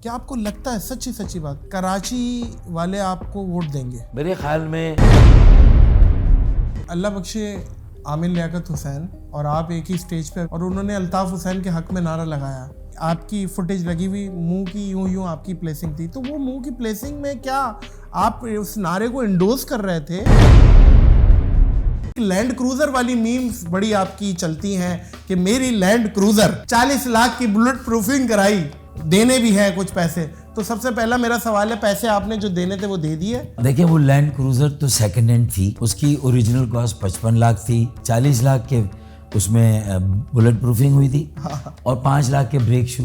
کیا آپ کو لگتا ہے سچی سچی بات کراچی والے آپ کو ووٹ دیں گے؟ میرے خیال میں اللہ بخشے عامر لیاقت حسین اور آپ ایک ہی سٹیج پہ، اور انہوں نے الطاف حسین کے حق میں نعرہ لگایا، آپ کی فوٹیج لگی ہوئی، منہ کی یوں آپ کی پلیسنگ تھی، تو وہ منہ کی پلیسنگ میں کیا آپ اس نعرے کو انڈوز کر رہے تھے؟ لینڈ کروزر والی میمز بڑی آپ کی چلتی ہیں کہ میری لینڈ کروزر 40 لاکھ کی بلٹ پروفنگ کرائی، دینے بھی ہیں کچھ پیسے، تو سب سے پہلا میرا سوال ہے پیسے آپ نے جو دینے تھے وہ دے دیے؟ دیکھیں وہ لینڈ کروزر تو سیکنڈ ہینڈ تھی، اس کی اوریجنل کاسٹ 55 لاکھ تھی، 40 لاکھ کے اس میں بلٹ پروفنگ ہوئی تھی اور 5 لاکھ کے بریک شو،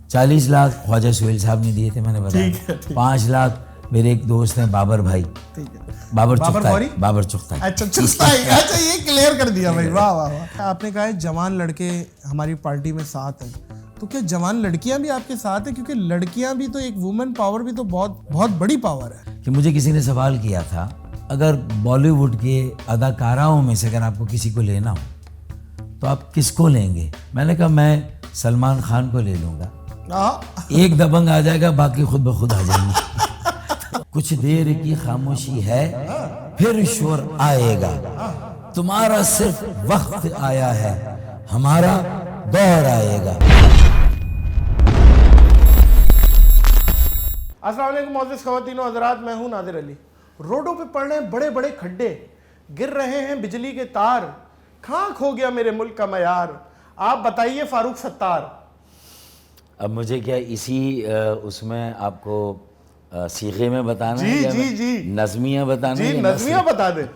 40 لاکھ خواجہ سہیل صاحب نے دیے تھے، میں نے بتایا 5 لاکھ میرے ایک دوست ہیں بابر بھائی، بابر چختائی، اچھا اچھا یہ کلیئر کر دیا بھائی، واہ واہ واہ۔ آپ نے کہا ہے جوان لڑکے ہماری پارٹی میں ساتھ ہیں، تو کیا جوان لڑکیاں بھی آپ کے ساتھ ہیں؟ کیونکہ لڑکیاں بھی تو ایک وومن پاور بھی تو بہت بڑی پاور ہے۔ کہ مجھے کسی نے سوال کیا تھا اگر بالی ووڈ کے اداکاراؤں میں سے اگر آپ کو کسی کو لینا ہو تو آپ کس کو لیں گے؟ میں نے کہا میں سلمان خان کو لے لوں گا، ایک دبنگ آ جائے گا، باقی خود بخود آ جائیں گے۔ کچھ دیر کی خاموشی ہے پھر شور آئے گا، تمہارا صرف وقت آیا ہے، ہمارا دور آئے گا۔ السلام علیکم معزز خواتین و حضرات، میں ہوں نادر علی۔ روڈوں پہ پڑ رہے ہیں بڑے بڑے کھڈے، گر رہے ہیں بجلی کے تار، کھانک ہو گیا میرے ملک کا معیار، آپ بتائیے فاروق ستار۔ اب مجھے کیا اسی اس میں آپ کو صیغے میں بتانا ہے؟ جی نظمیاں بتانا ہے؟ جی نظمیاں بتا دیں۔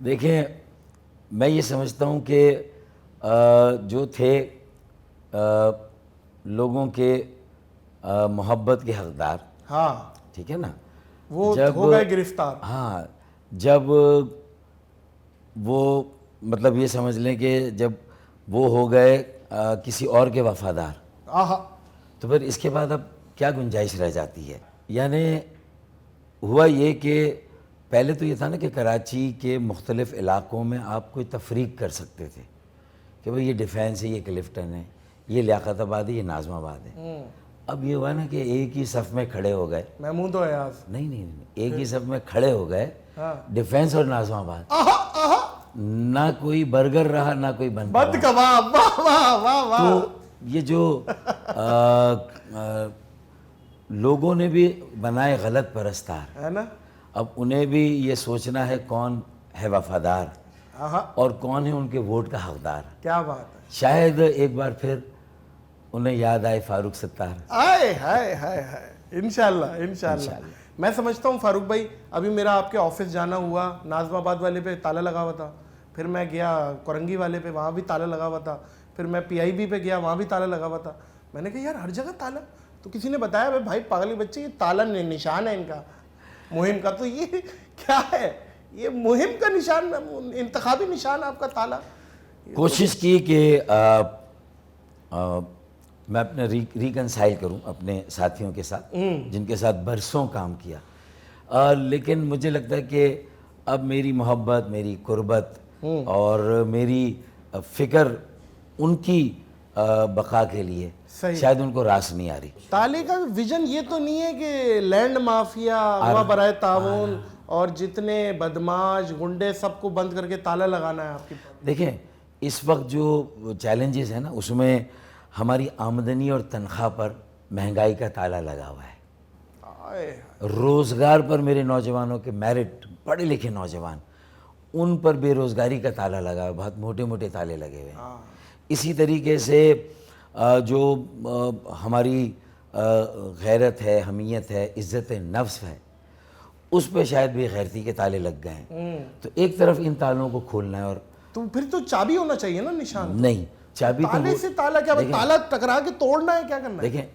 دیکھیں میں یہ سمجھتا ہوں کہ جو تھے لوگوں کے محبت کے حقدار، ہاں ٹھیک ہے نا، وہ ہو گئے گرفتار۔ ہاں جب وہ مطلب یہ سمجھ لیں کہ جب وہ ہو گئے کسی اور کے وفادار، تو پھر اس کے بعد اب کیا گنجائش رہ جاتی ہے؟ یعنی ہوا یہ کہ پہلے تو یہ تھا نا کہ کراچی کے مختلف علاقوں میں آپ کوئی تفریق کر سکتے تھے کہ بھئی یہ ڈیفینس ہے، یہ کلفٹن ہے، یہ لیاقت آباد ہے، یہ ناظم آباد ہے۔ اب یہ ہوا نا کہ ایک ہی صف میں کھڑے ہو گئے، محمود و ایاز، نہیں ایک ہی صف میں کھڑے ہو گئے، ڈیفینس اور ناظم آباد، نہ کوئی برگر رہا نہ کوئی بند کباب۔ تو یہ جو لوگوں نے بھی بنائے غلط پرستار ہے نا، اب انہیں بھی یہ سوچنا ہے کون ہے وفادار اور کون ہے ان کے ووٹ کا حقدار۔ کیا بات ہے، شاید ایک بار پھر انہیں یاد آئے فاروق ستار۔ آئے ہائے ہائے ہائے، انشاءاللہ انشاءاللہ۔ میں سمجھتا ہوں فاروق بھائی، ابھی میرا آپ کے آفس جانا ہوا، ناظم آباد والے پہ تالا لگا ہوا تھا، پھر میں گیا کورنگی والے پہ، وہاں بھی تالا لگا ہوا تھا، پھر میں پی آئی بی پہ گیا، وہاں بھی تالا لگا ہوا تھا۔ میں نے کہا یار ہر جگہ تالا، تو کسی نے بتایا بھائی پاگلی بچے یہ تالا نشان ہے ان کا مہم کا، تو یہ کیا ہے؟ یہ مہم کا نشان، انتخابی نشان آپ کا تالا۔ کوشش کی کہ میں اپنے ریکنسائل کروں اپنے ساتھیوں کے ساتھ جن کے ساتھ برسوں کام کیا، لیکن مجھے لگتا ہے کہ اب میری محبت، میری قربت اور میری فکر ان کی بقا کے لیے شاید ان کو راس نہیں آ رہی۔ تالے کا ویژن یہ تو نہیں ہے کہ لینڈ مافیا ہوا برائے تعاون اور جتنے بدماش گنڈے سب کو بند کر کے تالا لگانا ہے آپ کی؟ دیکھیں اس وقت جو چیلنجز ہیں نا، اس میں ہماری آمدنی اور تنخواہ پر مہنگائی کا تالا لگا ہوا ہے، روزگار پر میرے نوجوانوں کے میرٹ، پڑھے لکھے نوجوان، ان پر بے روزگاری کا تالا لگا ہوا ہے، بہت موٹے موٹے تالے لگے ہوئے ہیں۔ اسی طریقے سے جو ہماری غیرت ہے، حمیت ہے، عزت نفس ہے، اس پہ شاید بھی غیرتی کے تالے لگ گئے ہیں۔ تو ایک طرف ان تالوں کو کھولنا ہے، اور تو پھر تو چابی ہونا چاہیے نا نشان، نہیں چابی تو تالے سے تالا کیا، تالا ٹکرا کے توڑنا ہے، کیا کرنا ہے؟ دیکھیں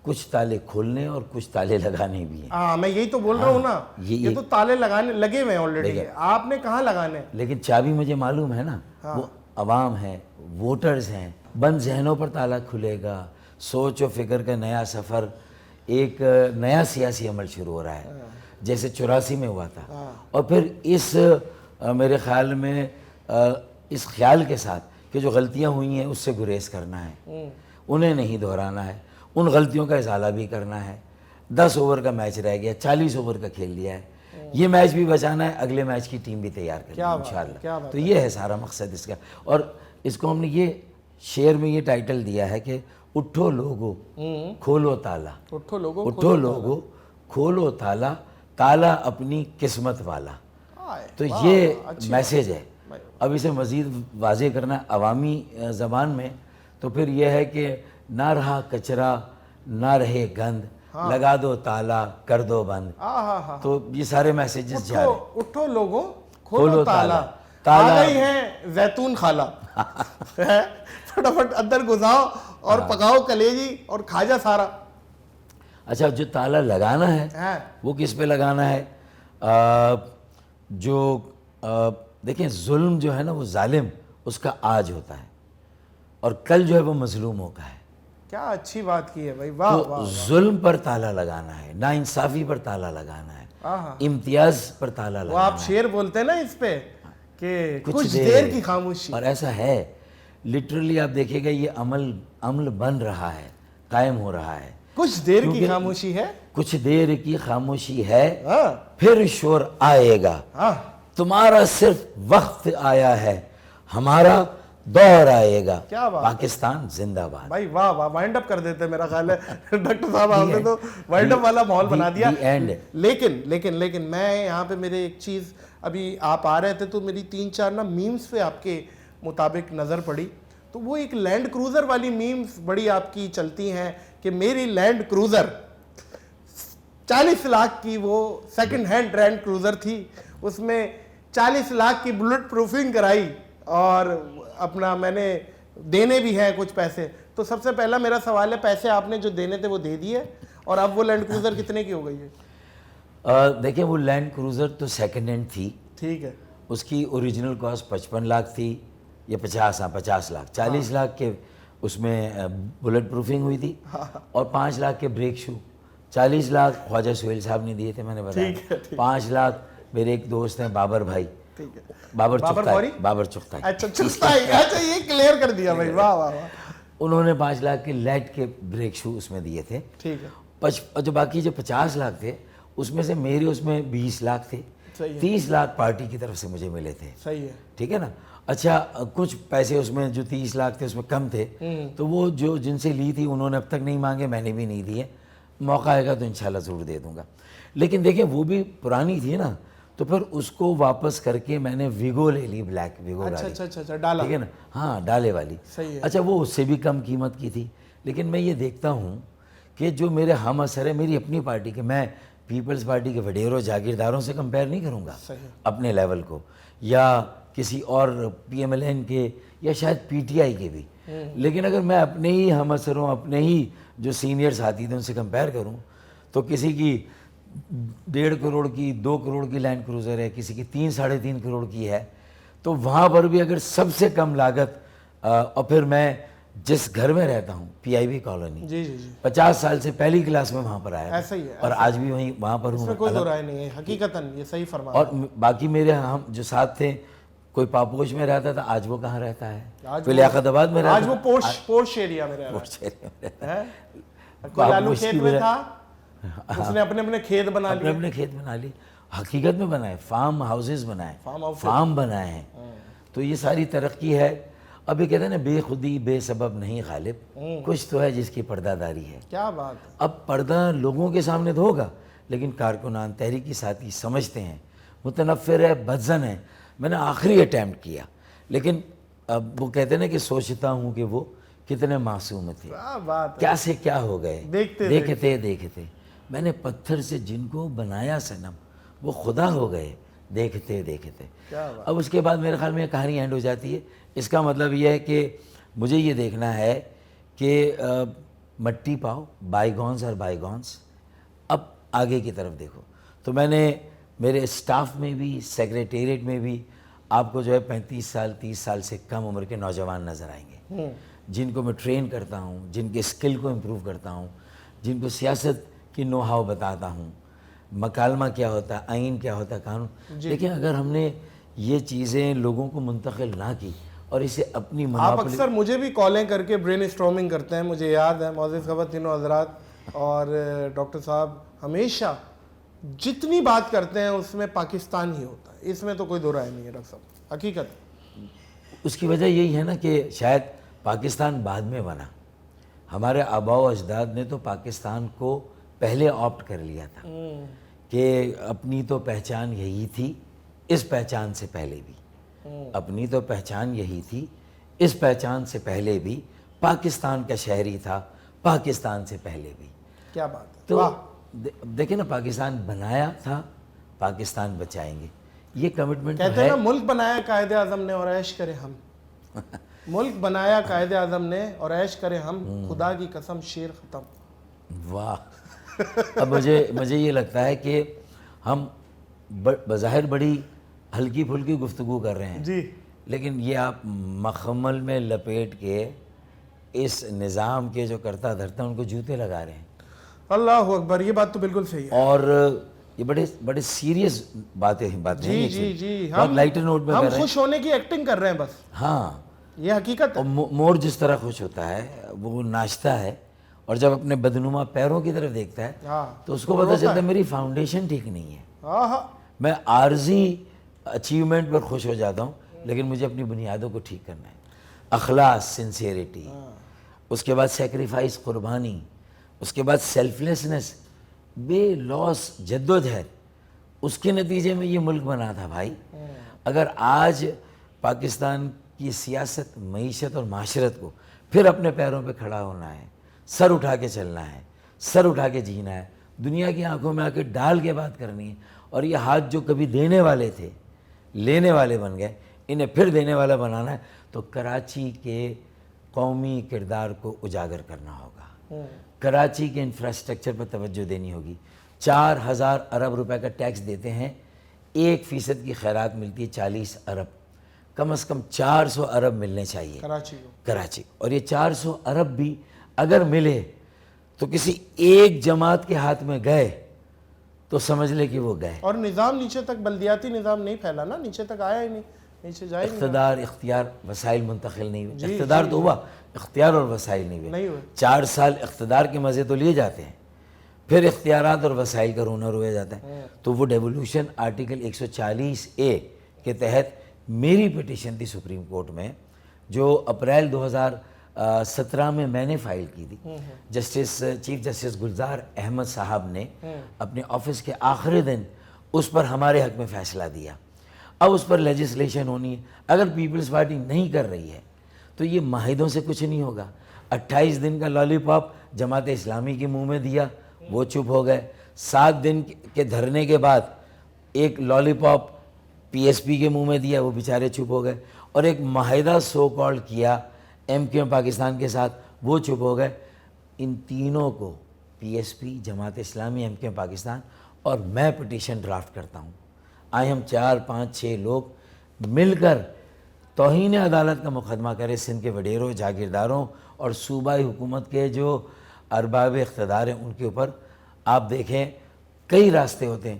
کچھ تالے کھولنے اور کچھ تالے لگانے بھی ہیں۔ ہاں میں یہی تو بول رہا ہوں نا، یہ تو تالے لگانے لگے ہوئے ہیں آلریڈی، آپ نے کہاں لگانے؟ لیکن چابی مجھے معلوم ہے نا، وہ عوام ہے، ووٹرز ہیں، بند ذہنوں پر تالا کھلے گا، سوچ و فکر کا نیا سفر، ایک نیا سیاسی عمل شروع ہو رہا ہے جیسے 84 میں ہوا تھا، اور پھر اس میرے خیال میں اس خیال کے ساتھ کہ جو غلطیاں ہوئی ہیں اس سے گریز کرنا ہے، انہیں نہیں دہرانا ہے، ان غلطیوں کا ازالہ بھی کرنا ہے. 10 اوور کا میچ رہ گیا, 40 اوور کا کھیل لیا ہے, یہ میچ بھی بچانا ہے, اگلے میچ کی ٹیم بھی تیار کرنی ہے انشاءاللہ. تو یہ ہے سارا مقصد اس کا. اور اس کو ہم نے یہ شعر میں یہ ٹائٹل دیا ہے کہ اٹھو لوگو کھولو تالا, اٹھو لوگو اٹھو لوگو کھولو تالا, تالا اپنی قسمت والا. تو یہ میسیج ہے. اب اسے مزید واضح کرنا عوامی زبان میں تو پھر یہ ہے کہ نہ رہا کچرا نہ رہے گند, لگا دو تالا کر دو بند. تو یہ سارے میسیجز جا رہے ہیں. اٹھو لوگوں کھولو تالا, آ گئی ہیں زیتون خالہ, فٹافٹ اندر گھساؤ اور پکاؤ کلیجی اور کھا جا سارا. اچھا, جو تالا لگانا ہے وہ کس پہ لگانا ہے؟ جو دیکھیں ظلم جو ہے نا وہ ظالم اس کا آج ہوتا ہے, اور کل جو ہے وہ مظلوموں کا ہے. کیا اچھی بات کی ہے بھائی, واہ تو ظلم پر تالا لگانا ہے, ناانصافی پر تالا لگانا ہے, امتیاز پر تالا وہ لگانا ہے. آپ شعر بولتے ہیں نا اس پہ کہ کچھ دیر کی خاموشی. اور ایسا ہے لٹرلی, آپ دیکھیں گا یہ عمل بن رہا ہے, قائم ہو رہا ہے. کچھ دیر کی خاموشی ہے, کچھ دیر کی خاموشی ہے, پھر شور آئے گا. تمہارا صرف وقت آیا ہے, ہمارا دور آئے گا. پاکستان زندہ باد. بھائی واہ واہ, وائنڈ اپ کر دیتے میرا خیال ہے ڈاکٹر صاحب, آپ نے تو وائنڈ اپ والا ماحول بنا دیا. لیکن میں یہاں پہ میرے ایک چیز, ابھی آپ آ رہے تھے تو میری 3-4 نا میمز پہ آپ کے مطابق نظر پڑی. تو وہ ایک لینڈ کروزر والی میمز بڑی آپ کی چلتی ہیں کہ میری لینڈ کروزر 40 لاکھ کی, وہ سیکنڈ ہینڈ لینڈ کروزر تھی, اس میں 40 لاکھ کی بلٹ پروفنگ کرائی, اور اپنا میں نے دینے بھی ہیں کچھ پیسے. تو سب سے پہلا میرا سوال ہے, پیسے آپ نے جو دینے تھے وہ دے دیے, اور اب وہ لینڈ کروزر کتنے کی ہو گئی ہے؟ دیکھیں وہ لینڈ کروزر تو سیکنڈ ہینڈ تھی, ٹھیک ہے, اس کی اوریجنل کاسٹ 55 لاکھ تھی, یہ 50 لاکھ, 40 لاکھ کے اس میں بلٹ پروفنگ ہوئی تھی, اور 5 لاکھ کے بریک شو. 40 لاکھ خواجہ سہیل صاحب نے دیے تھے, میں نے بتایا. 5 لاکھ میرے ایک دوست ہیں بابر بھائی, بابر چغتائی. اچھا یہ کلیئر کر دیا بھائی, واہ واہ واہ. انہوں نے 5 لاکھ کے لیٹ کے بریک شو اس میں دیے تھے. ٹھیک ہے, جو باقی جو 50 لاکھ تھے اس میں سے میرے اس میں 20 لاکھ تھے, 30 لاکھ پارٹی کی طرف سے مجھے ملے تھے. صحیح ہے, ٹھیک ہے نا. اچھا, کچھ پیسے اس میں جو 30 لاکھ تھے اس میں کم تھے, تو وہ جو جن سے لی تھی انہوں نے اب تک نہیں مانگے, میں نے بھی نہیں دیے. موقع آئے گا تو انشاءاللہ ضرور دے دوں گا. لیکن دیکھیں وہ بھی پرانی تھی نا, تو پھر اس کو واپس کر کے میں نے ویگو لے لی, بلیک ویگو والی. اچھا ڈالا, ٹھیک ہے نا, ہاں ڈالے والی. اچھا وہ اس سے بھی کم قیمت کی تھی. لیکن میں یہ دیکھتا ہوں کہ جو میرے ہم اثر ہے میری اپنی پارٹی کے, میں پیپلز پارٹی کے وڈیروں جاگیرداروں سے کمپیئر نہیں کروں گا اپنے لیول کو, یا کسی اور PMLN کے, یا شاید PTI کے بھی. لیکن اگر میں اپنے ہی ہم اثروں, اپنے ہی جو سینئر ساتھی تھے ان سے کمپیئر کروں, تو کسی کی 1.5 کروڑ کی 2 کروڑ کی لینڈ کروزر ہے, کسی کی 3-3.5 کروڑ کی ہے, تو وہاں پر بھی اگر سب سے کم لاگت, اور پھر میں جس گھر میں رہتا ہوں PIB کالونی, 50 سال سے پہلی کلاس میں وہاں پر آیا, اور آج بھی وہاں پر ہوں. کوئی دو رائے نہیں ہے, حقیقتاً یہ صحیح فرمایا. اور باقی میرے ہم جو ساتھ تھے, کوئی پاپوش میں رہتا تھا, آج وہ کہاں رہتا ہے, کوئی لیاقت آباد میں رہتا ہے, آج وہ پورش ایریا میں رہتا ہے. کوئی لالو کھیت میں تھا, اس نے اپنے کھیت بنا لی, حقیقت میں بنائے, فارم ہاؤسز بنائے, فارم بنائے ہیں. تو یہ ساری ترقی ہے. اب یہ کہتے ہیں نا, بے خودی بے سبب نہیں غالب, کچھ تو ہے جس کی پردہ داری ہے. کیا بات ہے. اب پردہ لوگوں کے سامنے تو ہوگا, لیکن کارکنان تحریکی ساتھی سمجھتے ہیں, متنفر ہے, بدزن ہے. میں نے آخری اٹیمپٹ کیا, لیکن اب وہ کہتے ہیں نا کہ سوچتا ہوں کہ وہ کتنے معصوم تھے, کیا سے کیا ہو گئے, دیکھتے. میں نے پتھر سے جن کو بنایا صنم, وہ خدا ہو گئے دیکھتے. اب اس کے بعد میرے خیال میں کہانی اینڈ ہو جاتی ہے. اس کا مطلب یہ ہے کہ مجھے یہ دیکھنا ہے کہ مٹی پاؤ, بائیگونز اور بائیگونز, اب آگے کی طرف دیکھو. تو میں نے میرے اسٹاف میں بھی, سیکریٹریٹ میں بھی آپ کو جو ہے 35 سال 30 سال سے کم عمر کے نوجوان نظر آئیں گے, جن کو میں ٹرین کرتا ہوں, جن کے اسکل کو امپروو کرتا ہوں, جن کو سیاست کی نو ہاؤ بتاتا ہوں, مکالمہ کیا ہوتا ہے, آئین کیا ہوتا ہے, قانون. لیکن اگر ہم نے یہ چیزیں لوگوں کو منتقل نہ کی, اور اسے اپنی آپ مناپلی. اکثر مجھے بھی کالیں کر کے برین اسٹارمنگ کرتے ہیں, مجھے یاد ہے معزز خواتین و حضرات, اور ڈاکٹر صاحب ہمیشہ جتنی بات کرتے ہیں اس میں پاکستان ہی ہوتا ہے, اس میں تو کوئی دو رائے نہیں ہے ڈاکٹر صاحب, حقیقت. اس کی وجہ یہی ہے نا کہ شاید پاکستان بعد میں بنا, ہمارے آباء و اجداد نے تو پاکستان کو پہلے آپٹ کر لیا تھا کہ اپنی تو پہچان یہی تھی, اس پہچان سے پہلے بھی اپنی تو پہچان یہی تھی, اس پہچان سے پہلے بھی پاکستان کا شہری تھا, پاکستان سے پہلے بھی. کیا بات ہے. تو دیکھیں نا, پاکستان بنایا تھا, پاکستان بچائیں گے, یہ کمٹمنٹ کہتے ہیں نا ملک بنایا قائد اعظم نے اور عیش کرے ہم. ملک بنایا قائد اعظم نے اور عیش کرے ہم, خدا کی قسم شیر ختم. واہ. اب مجھے یہ لگتا ہے کہ ہم بظاہر بڑی ہلکی پھلکی گفتگو کر رہے ہیں جی, لیکن یہ آپ مخمل میں لپیٹ کے اس نظام کے جو کرتا دھرتا ان کو جوتے لگا رہے ہیں. اللہ اکبر, یہ بات تو بالکل صحیح ہے. اور یہ بڑے سیریس باتیں ہیں. جی جی جی, بہت لائٹر نوٹ میں ہم کر رہے ہیں. خوش ہونے کی ایکٹنگ کر رہے ہیں بس. ہاں, یہ حقیقت ہے. اور مور جس طرح خوش ہوتا ہے وہ ناچتا ہے, اور جب اپنے بدنما پیروں کی طرف دیکھتا ہے تو اس کو پتہ چلتا ہے میری فاؤنڈیشن ٹھیک نہیں ہے. میں عارضی اچیومنٹ پر خوش ہو جاتا ہوں, لیکن مجھے اپنی بنیادوں کو ٹھیک کرنا ہے. اخلاص, سنسیریٹی, اس کے بعد سیکریفائس, قربانی, اس کے بعد سیلفلیسنس, بے لوس جدوجہد, اس کے نتیجے میں یہ ملک بنا تھا بھائی. اگر آج پاکستان کی سیاست, معیشت اور معاشرت کو پھر اپنے پیروں پہ کھڑا ہونا ہے, سر اٹھا کے چلنا ہے, سر اٹھا کے جینا ہے, دنیا کی آنکھوں میں آ کے ڈال کے بات کرنی ہے, اور یہ ہاتھ جو کبھی دینے والے تھے لینے والے بن گئے, انہیں پھر دینے والا بنانا ہے, تو کراچی کے قومی کردار کو اجاگر کرنا ہوگا. کراچی کے انفراسٹرکچر پر توجہ دینی ہوگی. 4000 ارب روپے کا ٹیکس دیتے ہیں, 1% کی خیرات ملتی ہے 40 ارب, کم از کم 400 ارب ملنے چاہیے کراچی. اور یہ 400 ارب بھی اگر ملے تو کسی ایک جماعت کے ہاتھ میں گئے تو سمجھ لے کہ وہ گئے. اور نظام نیچے تک, بلدیاتی نظام نہیں پھیلا نا, نیچے تک آیا ہی نہیں, نیچے جائے نہیں. اقتدار, اختیار, وسائل منتقل نہیں ہوئے. اقتدار تو ہوا, اختیار اور وسائل نہیں ہوئے. 4 سال اقتدار کے مزے تو لیے جاتے ہیں, پھر اختیارات اور وسائل کا رونا رویا جاتا ہے. تو وہ ڈیولوشن آرٹیکل 140A کے تحت میری پٹیشن تھی سپریم کورٹ میں, جو اپریل 2017 میں میں نے فائل کی تھی. چیف جسٹس گلزار احمد صاحب نے اپنے آفس کے آخری دن اس پر ہمارے حق میں فیصلہ دیا. اب اس پر لیجسلیشن ہونی ہے. اگر پیپلز پارٹی نہیں کر رہی ہے تو یہ معاہدوں سے کچھ نہیں ہوگا. 28 دن کا لالی پاپ جماعت اسلامی کے منہ میں دیا, وہ چپ ہو گئے. 7 دن کے دھرنے کے بعد ایک لالی پاپ پی ایس پی کے منہ میں دیا, وہ بیچارے چپ ہو گئے. اور ایک معاہدہ سو کال کیا ایم کیو پاکستان کے ساتھ, وہ چپ ہو گئے. ان تینوں کو P S P, Jamaat Islami, M Q Pakistan اور میں پٹیشن ڈرافٹ کرتا ہوں. آئے ہم 4 5 6 لوگ مل کر توہین عدالت کا مقدمہ کرے سندھ کے وڈیروں, جاگیرداروں اور صوبائی حکومت کے جو ارباب اقتدار ہیں ان کے اوپر. آپ دیکھیں کئی راستے ہوتے ہیں.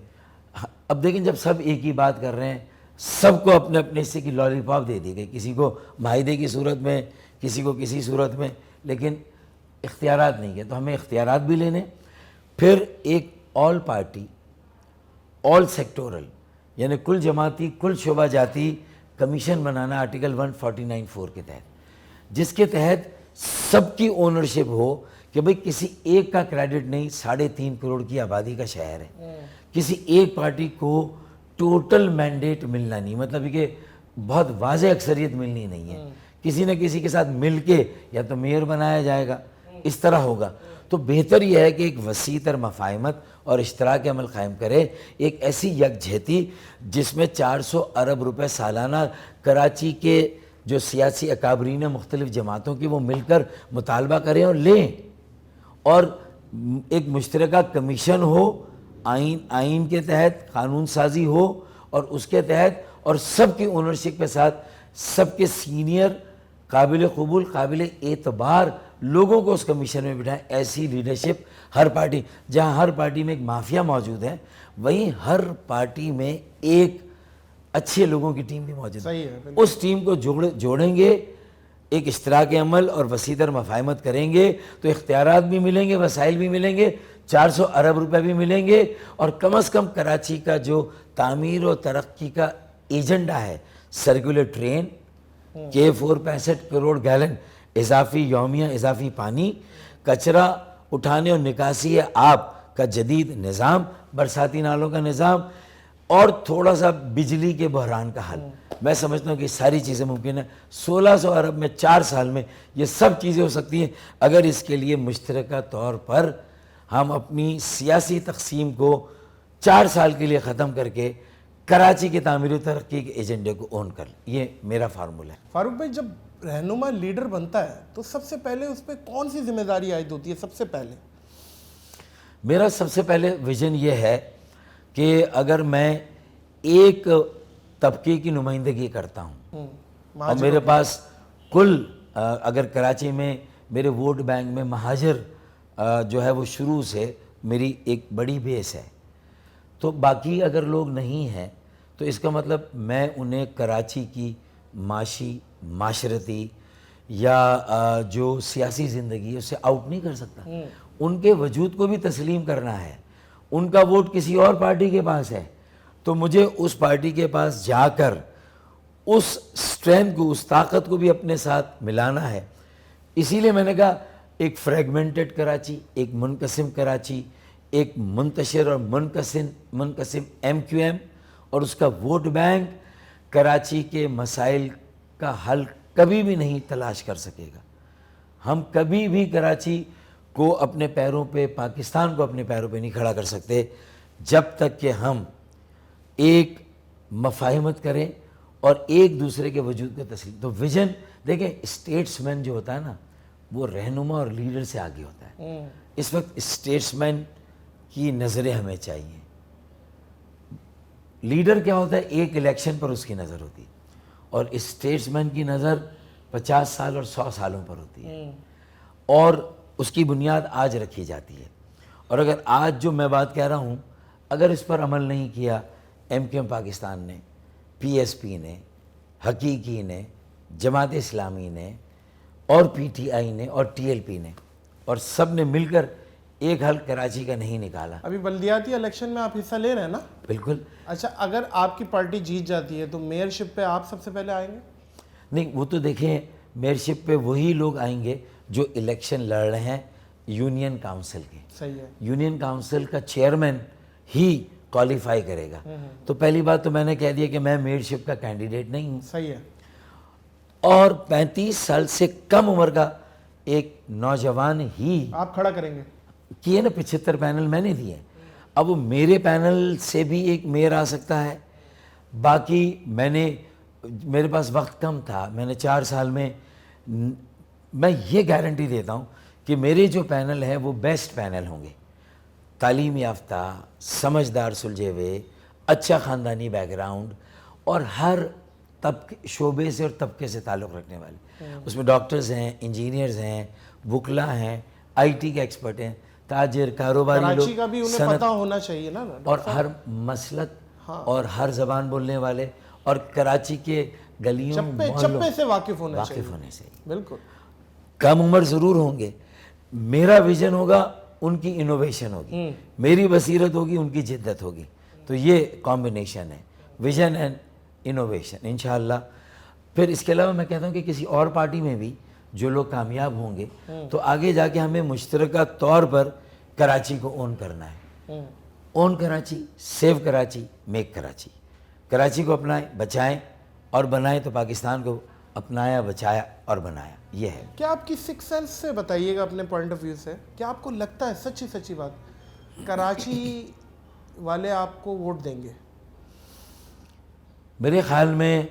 اب دیکھیں جب سب ایک ہی بات کر رہے ہیں, سب کو اپنے اپنے حصے کی لالی پاپ دے دی گئی, کسی کو معاہدے کی صورت میں, کسی کو کسی صورت میں, لیکن اختیارات نہیں ہے. تو ہمیں اختیارات بھی لینے. پھر ایک آل پارٹی, آل سیکٹورل, یعنی کل جماعتی, کل شعبہ جاتی کمیشن بنانا آرٹیکل 149(4) کے تحت, جس کے تحت سب کی اونرشپ ہو کہ بھئی کسی ایک کا کریڈٹ نہیں. 3.5 کروڑ کی آبادی کا شہر ہے, کسی ایک پارٹی کو ٹوٹل مینڈیٹ ملنا نہیں, مطلب کہ بہت واضح اکثریت ملنی نہیں ہے. کسی نہ کسی کے ساتھ مل کے یا تو میئر بنایا جائے گا, اس طرح ہوگا. تو بہتر یہ ہے کہ ایک وسیع تر مفاہمت اور اشتراک عمل قائم کرے, ایک ایسی یکجہتی جس میں 400 ارب روپے سالانہ کراچی کے جو سیاسی اکابرین مختلف جماعتوں کی وہ مل کر مطالبہ کریں اور لیں, اور ایک مشترکہ کمیشن ہو, آئین کے تحت قانون سازی ہو, اور اس کے تحت اور سب کی اونرشپ کے ساتھ سب کے سینئر قابل قبول, قابل اعتبار لوگوں کو اس کمیشن میں بٹھائیں. ایسی لیڈرشپ ہر پارٹی, جہاں ہر پارٹی میں ایک مافیا موجود ہے, وہیں ہر پارٹی میں ایک اچھے لوگوں کی ٹیم بھی موجود صحیح ہے. ہے. اس ٹیم کو جوڑیں گے, ایک اشتراک عمل اور وسیع تر مفاہمت کریں گے تو اختیارات بھی ملیں گے, وسائل بھی ملیں گے, 400 ارب روپے بھی ملیں گے, اور کم از کم کراچی کا جو تعمیر و ترقی کا ایجنڈا ہے, circular train, K4 65 crore gallon اضافی یومیہ اضافی پانی, کچرا اٹھانے اور نکاسی آب کا جدید نظام, برساتی نالوں کا نظام, اور تھوڑا سا بجلی کے بحران کا حل. میں سمجھتا ہوں کہ ساری چیزیں ممکن ہیں. 1600 ارب میں 4 سال میں یہ سب چیزیں ہو سکتی ہیں اگر اس کے لیے مشترکہ طور پر ہم اپنی سیاسی تقسیم کو 4 سال کے لیے ختم کر کے کراچی کی تعمیر و ترقی کے ایجنڈے کو اون کر لیں. یہ میرا فارمولہ ہے. فاروق بھائی, جب رہنما لیڈر بنتا ہے تو سب سے پہلے اس پہ کون سی ذمہ داری عائد ہوتی ہے؟ سب سے پہلے میرا سب سے پہلے ویژن یہ ہے کہ اگر میں ایک طبقے کی نمائندگی کرتا ہوں اور میرے پاس کل اگر کراچی میں میرے ووٹ بینک میں مہاجر جو ہے وہ شروع سے میری ایک بڑی بیس ہے, تو باقی اگر لوگ نہیں ہیں تو اس کا مطلب میں انہیں کراچی کی معاشی, معاشرتی یا جو سیاسی زندگی ہے اس سے آؤٹ نہیں کر سکتا. ان کے وجود کو بھی تسلیم کرنا ہے. ان کا ووٹ کسی اور پارٹی کے پاس ہے تو مجھے اس پارٹی کے پاس جا کر اس اسٹرینتھ کو, اس طاقت کو بھی اپنے ساتھ ملانا ہے. اسی لیے میں نے کہا ایک فریگمنٹڈ کراچی, ایک منقسم کراچی, ایک منتشر اور منقسم MQM اور اس کا ووٹ بینک کراچی کے مسائل کا حل کبھی بھی نہیں تلاش کر سکے گا. ہم کبھی بھی کراچی کو اپنے پیروں پہ, پاکستان کو اپنے پیروں پہ نہیں کھڑا کر سکتے جب تک کہ ہم ایک مفاہمت کریں اور ایک دوسرے کے وجود کو تسلیم. تو ویژن دیکھیں, اسٹیٹس مین جو ہوتا ہے نا وہ رہنما اور لیڈر سے آگے ہوتا ہے. اس وقت اسٹیٹس مین کی نظریں ہمیں چاہیے. لیڈر کیا ہوتا ہے, ایک الیکشن پر اس کی نظر ہوتی ہے, اور اسٹیٹس مین کی نظر 50 سال اور 100 سالوں پر ہوتی ہے, اور اس کی بنیاد آج رکھی جاتی ہے. اور اگر آج جو میں بات کہہ رہا ہوں اگر اس پر عمل نہیں کیا MQM پاکستان نے, PSP نے, حقیقی نے, جماعت اسلامی نے, اور PTI نے, اور TLP نے, اور سب نے مل کر ایک حل کراچی کا نہیں نکالا. ابھی بلدیاتی الیکشن میں آپ حصہ لے رہے ہیں نا؟ بالکل. اچھا, اگر آپ کی پارٹی جیت جاتی ہے تو میئرشپ پہ آپ سب سے پہلے آئیں گے؟ نہیں, وہ تو دیکھیں میئرشپ پہ وہی لوگ آئیں گے جو الیکشن لڑ رہے ہیں یونین کاؤنسل کے. صحیح ہے. یونین کاؤنسل کا چیئرمین ہی کوالیفائی کرے گا. تو پہلی بات تو میں نے کہہ دیا کہ میں میئرشپ کا کینڈیڈیٹ نہیں ہوں. صحیح ہے. اور 35 سال سے کم عمر کا ایک نوجوان ہی آپ کھڑا کریں گے؟ کیے نا, 75 پینل میں نے دیے. اب وہ میرے پینل سے بھی ایک میئر آ سکتا ہے. باقی میرے پاس وقت کم تھا, میں نے 4 سال میں یہ گارنٹی دیتا ہوں کہ میرے جو پینل ہیں وہ بیسٹ پینل ہوں گے. تعلیم یافتہ, سمجھدار, سلجھے ہوئے, اچھا خاندانی بیک گراؤنڈ, اور ہر شعبے سے اور طبقے سے تعلق رکھنے والے. اس میں ڈاکٹرز ہیں, انجینئرز ہیں, وکلا ہیں, IT کے ایکسپرٹ ہیں, تاجر, کاروباری لوگ, کراچی کا بھی انہیں پتہ ہونا چاہیے نا, اور ہر مسلک اور ہر زبان بولنے والے, اور کراچی کے گلیوں چپے سے واقف ہونے چاہیے. بالکل. کم عمر ضرور ہوں گے. میرا ویژن ہوگا, ان کی انوویشن ہوگی, میری بصیرت ہوگی, ان کی جدت ہوگی. تو یہ کمبینیشن ہے, ویژن اینڈ انوویشن انشاءاللہ. پھر اس کے علاوہ میں کہتا ہوں کہ کسی اور پارٹی میں بھی جو لوگ کامیاب ہوں گے تو آگے جا کے ہمیں مشترکہ طور پر کراچی کو اون کرنا ہے. اون کراچی, سیو کراچی, میک کراچی. کراچی کو اپنائیں, بچائیں اور بنائیں تو پاکستان کو اپنایا, بچایا اور بنایا. یہ ہے. کیا آپ کی سکس سینس سے بتائیے گا اپنے پوائنٹ آف ویو سے, کیا آپ کو لگتا ہے سچی بات کراچی والے آپ کو ووٹ دیں گے؟ میرے خیال میں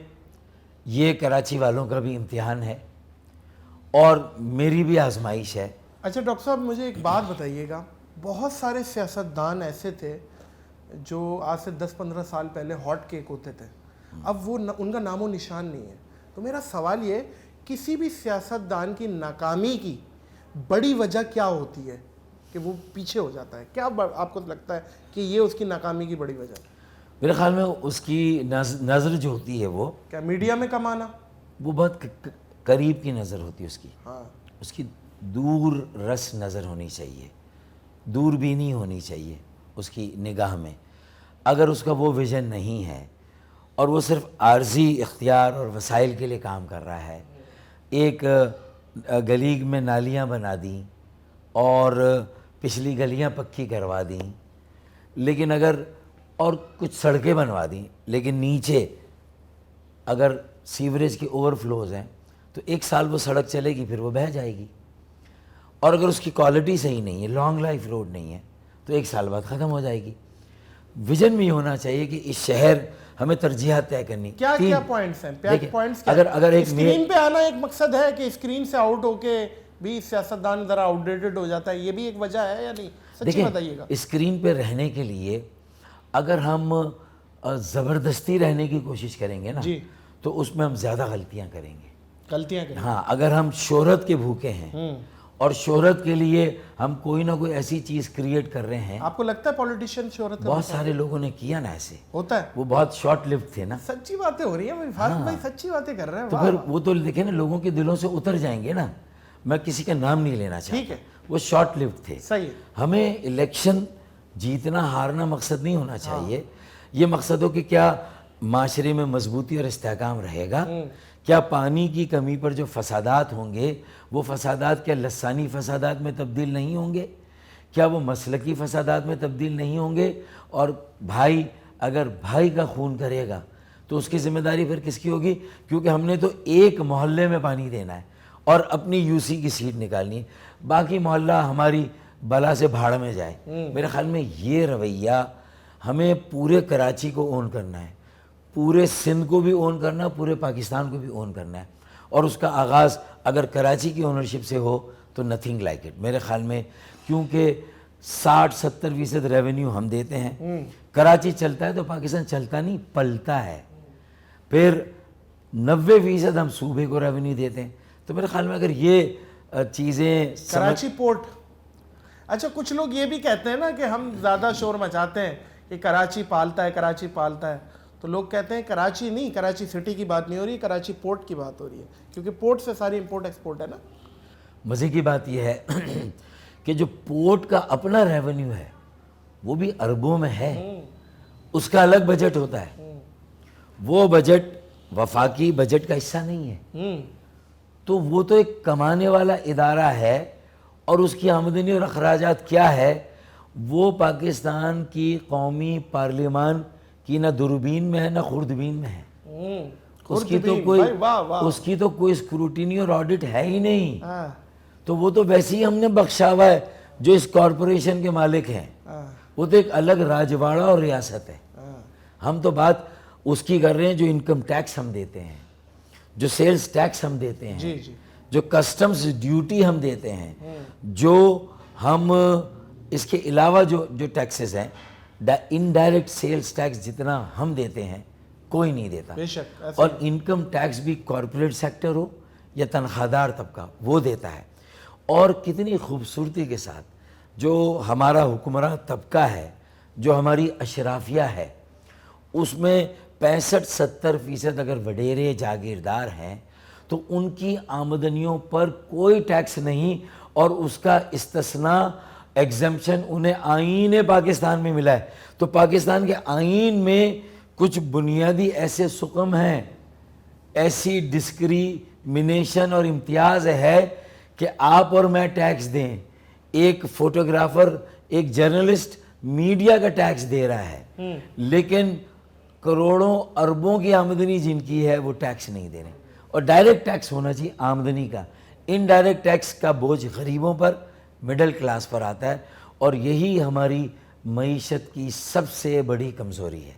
یہ کراچی والوں کا بھی امتحان ہے اور میری بھی آزمائش ہے. اچھا ڈاکٹر صاحب, مجھے ایک بات بتائیے گا, بہت سارے سیاستدان ایسے تھے جو آج سے 10-15 سال پہلے ہاٹ کیک ہوتے تھے, اب وہ ان کا نام و نشان نہیں ہے. تو میرا سوال یہ, کسی بھی سیاستدان کی ناکامی کی بڑی وجہ کیا ہوتی ہے کہ وہ پیچھے ہو جاتا ہے؟ کیا آپ کو لگتا ہے کہ یہ اس کی ناکامی کی بڑی وجہ ہے؟ میرے خیال میں اس کی نظر جو ہوتی ہے وہ کیا میڈیا میں کمانا؟ وہ بہت قریب کی نظر ہوتی ہے اس کی. ہاں اس کی دور رس نظر ہونی چاہیے, دوربینی ہونی چاہیے اس کی نگاہ میں. اگر اس کا وہ ویژن نہیں ہے اور وہ صرف عارضی اختیار اور وسائل کے لیے کام کر رہا ہے, ایک گلی میں نالیاں بنا دیں اور پچھلی گلیاں پکی کروا دیں, لیکن اگر اور کچھ سڑکیں بنوا دیں, لیکن نیچے اگر سیوریج کے اوور فلوز ہیں تو 1 سال وہ سڑک چلے گی, پھر وہ بہہ جائے گی. اور اگر اس کی کوالٹی صحیح نہیں ہے, لانگ لائف روڈ نہیں ہے, تو 1 سال بعد ختم ہو جائے گی. ویژن بھی ہونا چاہیے کہ اس شہر ہمیں ترجیحات طے کرنی. کیا پوائنٹس ہیں؟ پوائنٹس اگر ایک اسکرین پہ آنا ایک مقصد ہے کہ اسکرین سے آؤٹ ہو کے بھی سیاستدان ذرا آؤٹ ڈیٹڈ ہو جاتا ہے, یہ بھی ایک وجہ ہے یا نہیں؟ سچی بتائیے گا. اسکرین پہ رہنے کے لیے اگر ہم زبردستی رہنے کی کوشش کریں گے نا, تو اس میں ہم زیادہ غلطیاں کریں گے. ہاں, اگر ہم شہرت کے بھوکے ہیں اور شہرت کے لیے ہم کوئی نہ کوئی ایسی چیز کریٹ کر رہے ہیں. آپ کو لگتا ہے پولیٹیشین شہرت کا؟ بہت سارے لوگوں نے کیا نا ایسے. ہوتا ہے. وہ بہت شارٹ لیوڈ تھے نا. سچی باتیں ہو رہی ہیں فاروق بھائی, سچی باتیں کر رہے ہیں. تو پھر وہ تو دیکھیں نا, لوگوں کے دلوں سے اتر جائیں گے نا. میں کسی کا نام نہیں لینا چاہتا. ٹھیک ہے, وہ شارٹ لیوڈ تھے. صحیح. ہمیں الیکشن جیتنا ہارنا مقصد نہیں ہونا چاہیے. یہ مقصد ہو کہ کیا معاشرے میں مضبوطی اور استحکام رہے گا, کیا پانی کی کمی پر جو فسادات ہوں گے وہ فسادات کیا لسانی فسادات میں تبدیل نہیں ہوں گے, کیا وہ مسلکی فسادات میں تبدیل نہیں ہوں گے. اور بھائی اگر بھائی کا خون کرے گا تو اس کی ذمہ داری پھر کس کی ہوگی؟ کیونکہ ہم نے تو ایک محلے میں پانی دینا ہے اور اپنی یو سی کی سیٹ نکالنی ہے, باقی محلہ ہماری بلا سے بھاڑ میں جائے. میرے خیال میں یہ رویہ ہمیں پورے کراچی کو اون کرنا ہے, پورے سندھ کو بھی اون کرنا ہے, پورے پاکستان کو بھی اون کرنا ہے. اور اس کا آغاز اگر کراچی کی اونرشپ سے ہو تو نتھنگ لائک اٹ میرے خیال میں, کیونکہ 60-70% ریونیو ہم دیتے ہیں. کراچی چلتا ہے تو پاکستان چلتا نہیں, پلتا ہے. پھر 90% ہم صوبے کو ریونیو دیتے ہیں. تو میرے خیال میں اگر یہ چیزیں کراچی پورٹ, اچھا کچھ لوگ یہ بھی کہتے ہیں نا کہ ہم زیادہ شور مچاتے ہیں کہ کراچی پالتا ہے, کراچی پالتا ہے, تو لوگ کہتے ہیں کراچی نہیں, کراچی سٹی کی بات نہیں ہو رہی, کراچی پورٹ کی بات ہو رہی ہے, کیونکہ پورٹ سے ساری امپورٹ ایکسپورٹ ہے نا. مزے کی بات یہ ہے کہ جو پورٹ کا اپنا ریونیو ہے وہ بھی اربوں میں ہے, اس کا الگ بجٹ ہوتا ہے. وہ بجٹ وفاقی بجٹ کا حصہ نہیں ہے, تو وہ تو ایک کمانے والا ادارہ ہے, اور اس کی آمدنی اور اخراجات کیا ہے وہ پاکستان کی قومی پارلیمان کی نہ دوربین میں ہے نہ خوردبین میں ہے. اس کی تو کوئی اسکروٹینی اور آڈٹ ہے ہی نہیں. تو وہ تو ویسے ہی ہم نے بخشا ہوا ہے جو اس کارپوریشن کے مالک ہیں. وہ تو ایک الگ راجواڑہ اور ریاست ہے. ہم تو بات اس کی کر رہے ہیں جو انکم ٹیکس ہم دیتے ہیں, جو سیلز ٹیکس ہم دیتے ہیں, جو کسٹمز ڈیوٹی ہم دیتے ہیں, جو ہم اس کے علاوہ جو ٹیکسز ہیں, انڈائریکٹ سیلز ٹیکس جتنا ہم دیتے ہیں کوئی نہیں دیتا. اور انکم ٹیکس بھی کارپوریٹ سیکٹر ہو یا تنخواہ دار طبقہ وہ دیتا ہے. اور کتنی خوبصورتی کے ساتھ جو ہمارا حکمراں طبقہ ہے, جو ہماری اشرافیہ ہے, اس میں 65-70% اگر وڈیرے جاگیردار ہیں تو ان کی آمدنیوں پر کوئی ٹیکس نہیں, اور اس کا استثناء ایگزمپشن انہیں آئین پاکستان میں ملا ہے. تو پاکستان کے آئین میں کچھ بنیادی ایسے سقم ہیں, ایسی ڈسکریمنیشن اور امتیاز ہے کہ آپ اور میں ٹیکس دیں. ایک فوٹوگرافر, ایک جرنلسٹ میڈیا کا ٹیکس دے رہا ہے, لیکن کروڑوں اربوں کی آمدنی جن کی ہے وہ ٹیکس نہیں دے رہے. اور ڈائریکٹ ٹیکس ہونا چاہیے آمدنی کا, انڈائریکٹ ٹیکس کا بوجھ غریبوں پر, مڈل کلاس پر آتا ہے, اور یہی ہماری معیشت کی سب سے بڑی کمزوری ہے.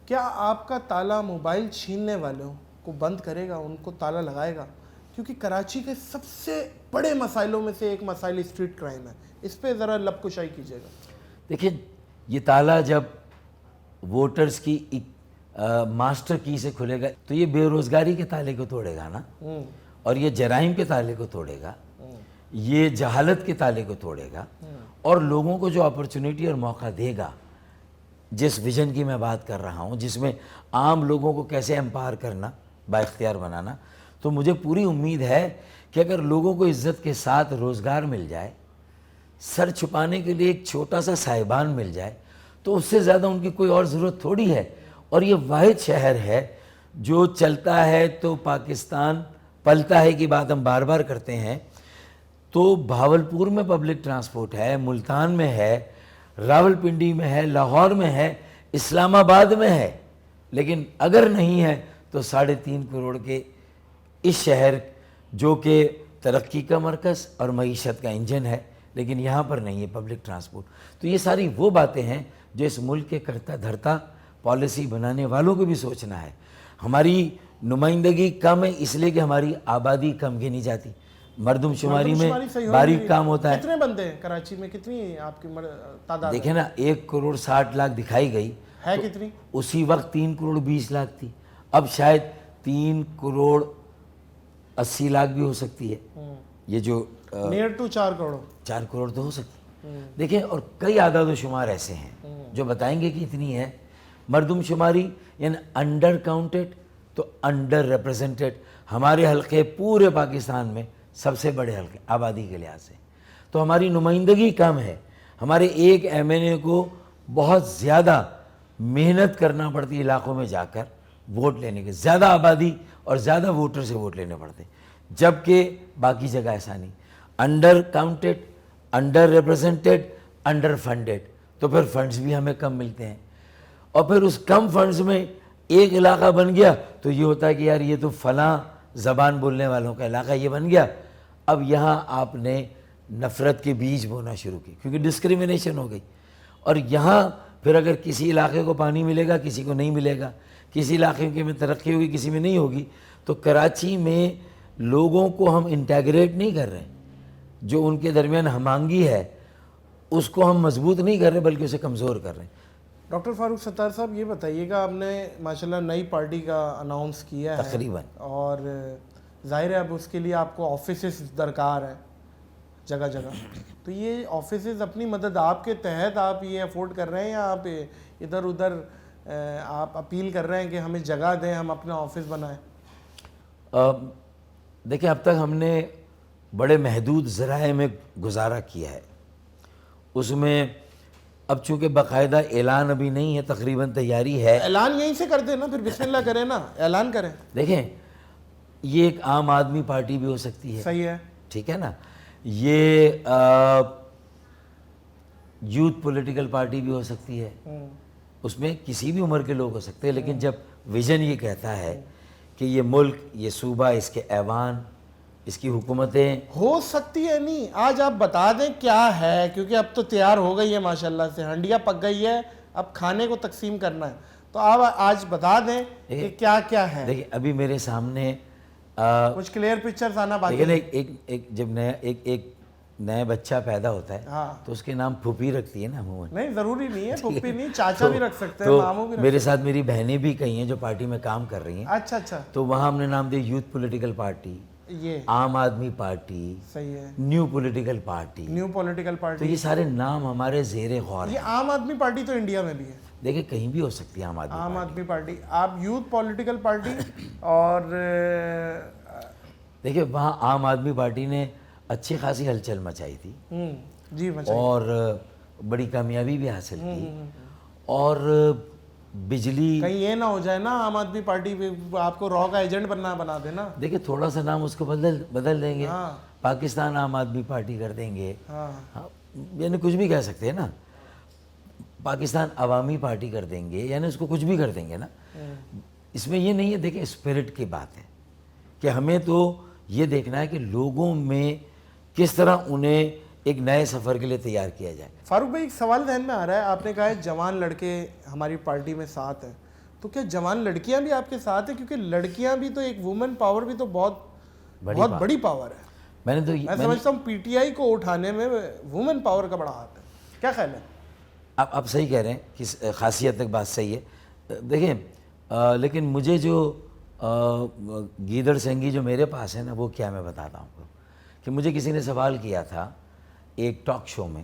کیا آپ کا تالا موبائل چھیننے والوں کو بند کرے گا, ان کو تالا لگائے گا؟ کیونکہ کراچی کے سب سے بڑے مسائلوں میں سے ایک مسائل اسٹریٹ کرائم ہے, اس پہ ذرا لب کشائی کیجیے گا. دیکھیں, یہ تالا جب ووٹرز کی ماسٹر کی سے کھلے گا تو یہ بے روزگاری کے تالے کو توڑے گا نا, اور یہ جرائم کے تالے کو توڑے گا, یہ جہالت کے تالے کو توڑے گا, اور لوگوں کو جو اپرچونٹی اور موقع دے گا جس ویژن کی میں بات کر رہا ہوں، جس میں عام لوگوں کو کیسے امپاور کرنا، با اختیار بنانا، تو مجھے پوری امید ہے کہ اگر لوگوں کو عزت کے ساتھ روزگار مل جائے، سر چھپانے کے لیے ایک چھوٹا سا سائبان مل جائے، تو اس سے زیادہ ان کی کوئی اور ضرورت تھوڑی ہے۔ اور یہ واحد شہر ہے جو چلتا ہے تو پاکستان پلتا ہے کی بات ہم بار بار کرتے ہیں، تو بھاولپور میں پبلک ٹرانسپورٹ ہے، ملتان میں ہے، راولپنڈی میں ہے، لاہور میں ہے، اسلام آباد میں ہے، لیکن اگر نہیں ہے تو 3.5 کروڑ کے اس شہر جو کہ ترقی کا مرکز اور معیشت کا انجن ہے، لیکن یہاں پر نہیں ہے پبلک ٹرانسپورٹ۔ تو یہ ساری وہ باتیں ہیں جو اس ملک کے کرتا دھرتا پالیسی بنانے والوں کو بھی سوچنا ہے۔ ہماری نمائندگی کم ہے اس لیے کہ ہماری آبادی کم گنی جاتی، مردم شماری میں باریک کام ہوتا ہے۔ کتنے بندے ہیں کراچی میں، کتنی آپ کی تعداد دیکھیں نا، 1.60 کروڑ دکھائی گئی ہے؟ کتنی؟ اسی وقت 3.20 کروڑ تھی، اب شاید 3.80 کروڑ بھی ہو سکتی ہے، یہ جو نیئر ٹو 4 کروڑ 4 کروڑ تو ہو سکتی ہے۔ دیکھیں، اور کئی اعداد و شمار ایسے ہیں جو بتائیں گے کہ اتنی ہے۔ مردم شماری یعنی انڈر کاؤنٹڈ تو انڈر ریپرزنٹڈ، ہمارے حلقے پورے پاکستان میں سب سے بڑے حلقے آبادی کے لحاظ سے، تو ہماری نمائندگی کم ہے۔ ہمارے ایک ایم این اے کو بہت زیادہ محنت کرنا پڑتی ہے علاقوں میں جا کر ووٹ لینے کے، زیادہ آبادی اور زیادہ ووٹر سے ووٹ لینے پڑتے ہیں، جبکہ باقی جگہ ایسا نہیں۔ Undercounted, underrepresented, underfunded, تو پھر فنڈز بھی ہمیں کم ملتے ہیں، اور پھر اس کم فنڈز میں ایک علاقہ بن گیا تو یہ ہوتا ہے کہ یار یہ تو فلاں زبان بولنے والوں کا علاقہ یہ بن گیا، اب یہاں آپ نے نفرت کے بیج بونا شروع کی کیونکہ ڈسکریمنیشن ہو گئی۔ اور یہاں پھر اگر کسی علاقے کو پانی ملے گا کسی کو نہیں ملے گا، کسی علاقے میں ترقی ہوگی کسی میں نہیں ہوگی، تو کراچی میں لوگوں کو ہم انٹیگریٹ نہیں کر رہے، جو ان کے درمیان ہم آہنگی ہے اس کو ہم مضبوط نہیں کر رہے بلکہ اسے کمزور کر رہے ہیں۔ ڈاکٹر فاروق ستار صاحب، یہ بتائیے گا، آپ نے ماشاءاللہ نئی پارٹی کا اناؤنس کیا ہے تقریباً، اور ظاہر ہے اب اس کے لیے آپ کو آفیسز درکار ہیں جگہ جگہ، تو یہ آفیسز اپنی مدد آپ کے تحت آپ یہ افورڈ کر رہے ہیں یا آپ ادھر ادھر آپ اپیل کر رہے ہیں کہ ہمیں جگہ دیں ہم اپنا آفس بنائیں؟ دیکھیں، اب تک ہم نے بڑے محدود ذرائع میں گزارا کیا ہے، اس میں اب چونکہ باقاعدہ اعلان ابھی نہیں ہے، تقریباً تیاری ہے۔ اعلان یہیں سے کر دیں نا، پھر بسم اللہ کریں نا، اعلان کریں۔ دیکھیں، یہ ایک عام آدمی پارٹی بھی ہو سکتی ہے، صحیح ہے، ٹھیک ہے نا، یہ یوتھ پولیٹیکل پارٹی بھی ہو سکتی ہے، اس میں کسی بھی عمر کے لوگ ہو سکتے ہیں، لیکن جب ویژن یہ کہتا ہے کہ یہ ملک، یہ صوبہ، اس کے ایوان، اس کی حکومتیں ہو سکتی ہے، نہیں آج آپ بتا دیں کیا ہے، کیونکہ اب تو تیار ہو گئی ہے ماشاءاللہ سے، ہنڈیا پک گئی ہے، اب کھانے کو تقسیم کرنا ہے، تو آپ آج بتا دیں کہ کیا کیا ہے۔ دیکھیں، ابھی میرے سامنے کچھ کلیئر پکچرز آنا باقی لیکن ہے۔ ایک جب ایک نیا بچہ پیدا ہوتا ہے ہاں، تو اس کے نام پھوپھی رکھتی ہے نا عموماً، نہیں ضروری نہیں ہے، پھپھی نہیں، چاچا بھی رکھ سکتے ہیں، تو ماموں بھی رکھ میرے ساتھ میری بہنیں بھی کئی ہیں جو پارٹی میں کام کر رہی ہیں، اچھا اچھا، تو وہاں ہم نے نام دیا یوتھ پولیٹیکل پارٹی، یہ عام آدمی پارٹی، صحیح ہے، new political party, new political تو پارٹی۔ یہ سارے نام ہمارے زیر غور ہیں۔ یہ عام آدمی پارٹی تو انڈیا میں بھی ہے، دیکھیں، کہیں بھی ہو سکتی ہے عام عام آدمی، آدمی پارٹی، آپ یوتھ پولیٹیکل پارٹی، اور دیکھیں وہاں عام آدمی پارٹی نے اچھی خاصی ہلچل مچائی تھی جی مچائیں، اور بڑی کامیابی بھی حاصل کی، اور بجلی، کہیں یہ نہ ہو جائے نا عام آدمی پارٹی آپ کو را کا ایجنٹ بنا دے نا۔ دیکھیں تھوڑا سا نام اس کو بدل دیں گے، ہاں پاکستان عام آدمی پارٹی کر دیں گے، ہاں، یعنی کچھ بھی کہہ سکتے ہیں نا، پاکستان عوامی پارٹی کر دیں گے، یعنی اس کو کچھ بھی کر دیں گے نا، اس میں یہ نہیں ہے۔ دیکھیں اسپرٹ کی بات ہے کہ ہمیں تو یہ دیکھنا ہے کہ لوگوں میں کس طرح انہیں ایک نئے سفر کے لیے تیار کیا جائے۔ فاروق بھائی، ایک سوال ذہن میں آ رہا ہے، آپ نے کہا ہے جوان لڑکے ہماری پارٹی میں ساتھ ہیں، تو کیا جوان لڑکیاں بھی آپ کے ساتھ ہیں؟ کیونکہ لڑکیاں بھی تو ایک وومن پاور بھی تو بہت بڑی پاور ہے۔ میں سمجھتا ہوں پی ٹی آئی کو اٹھانے میں وومن پاور کا بڑا ہاتھ ہے، کیا خیال ہے؟ آپ صحیح کہہ رہے ہیں کہ خاصیت تک بات صحیح ہے۔ دیکھیں لیکن مجھے جو گیدڑ سنگی جو میرے پاس ہے نا، وہ کیا میں بتاتا ہوں کہ مجھے کسی نے سوال کیا تھا ایک ٹاک شو میں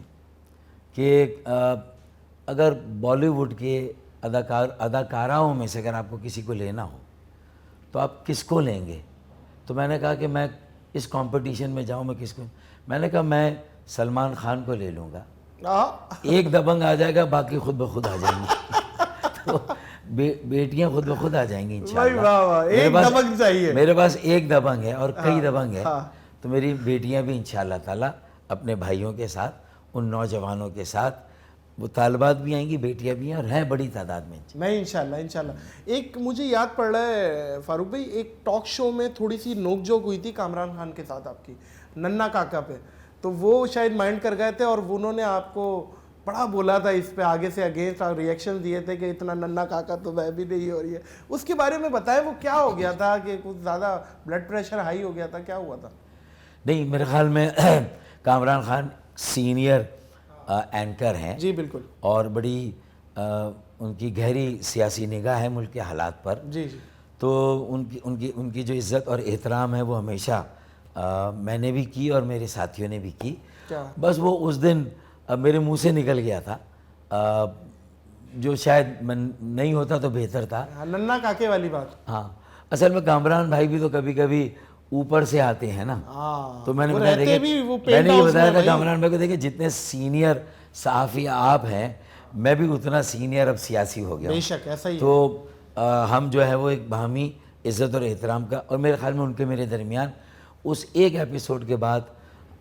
کہ اگر بالی ووڈ کے اداکاراؤں میں سے اگر آپ کو کسی کو لینا ہو تو آپ کس کو لیں گے؟ تو میں نے کہا کہ میں اس کمپٹیشن میں جاؤں، میں کس کو، میں نے کہا میں سلمان خان کو لے لوں گا، ایک دبنگ آ جائے گا، باقی خود بخود آ جائیں گے، تو بیٹیاں خود بخود آ جائیں گی انشاءاللہ۔ میرے پاس ایک دبنگ ہے اور کئی دبنگ ہے، تو میری بیٹیاں بھی انشاءاللہ تعالیٰ اپنے بھائیوں کے ساتھ، ان نوجوانوں کے ساتھ، وہ طالبات بھی آئیں گی، بیٹیاں بھی ہیں، اور ہیں بڑی تعداد میں انشاءاللہ۔ ایک مجھے یاد پڑ رہا ہے فاروق بھائی، ایک ٹاک شو میں تھوڑی سی نوک جھوک ہوئی تھی کامران خان کے ساتھ آپ کی، ننا کاکا پہ، تو وہ شاید مائنڈ کر گئے تھے اور انہوں نے آپ کو بڑا بولا تھا اس پہ، آگے سے اگینسٹ ریئیکشن دیے تھے کہ اتنا ننا کاکا تو میں بھی نہیں ہو رہی ہے، اس کے بارے میں بتائیں وہ کیا ہو گیا تھا، کہ کچھ زیادہ بلڈ پریشر ہائی ہو گیا تھا، کیا ہوا تھا؟ نہیں، میرے خیال میں کامران خان سینئر اینکر ہیں، جی بالکل، اور بڑی ان کی گہری سیاسی نگاہ ہے ملک کے حالات پر، جی جی، تو ان کی جو عزت اور احترام ہے وہ ہمیشہ میں نے بھی کی اور میرے ساتھیوں نے بھی کی، بس وہ اس دن میرے منہ سے نکل گیا تھا، جو شاید نہیں ہوتا تو بہتر تھا، ننا کاکے والی بات۔ ہاں، اصل میں کامران بھائی بھی تو کبھی کبھی اوپر سے آتے ہیں نا، تو میں نے بتایا تھا میں نے یہ بتایا تھا کامران بھائی کو، دیکھیں جتنے سینئر صحافی آپ ہیں، میں بھی اتنا سینئر اب سیاسی ہو گیا ہوں، تو ہم جو ہے وہ ایک باہمی عزت اور احترام کا، اور میرے خیال میں ان کے میرے درمیان اس ایک ایپیسوڈ کے بعد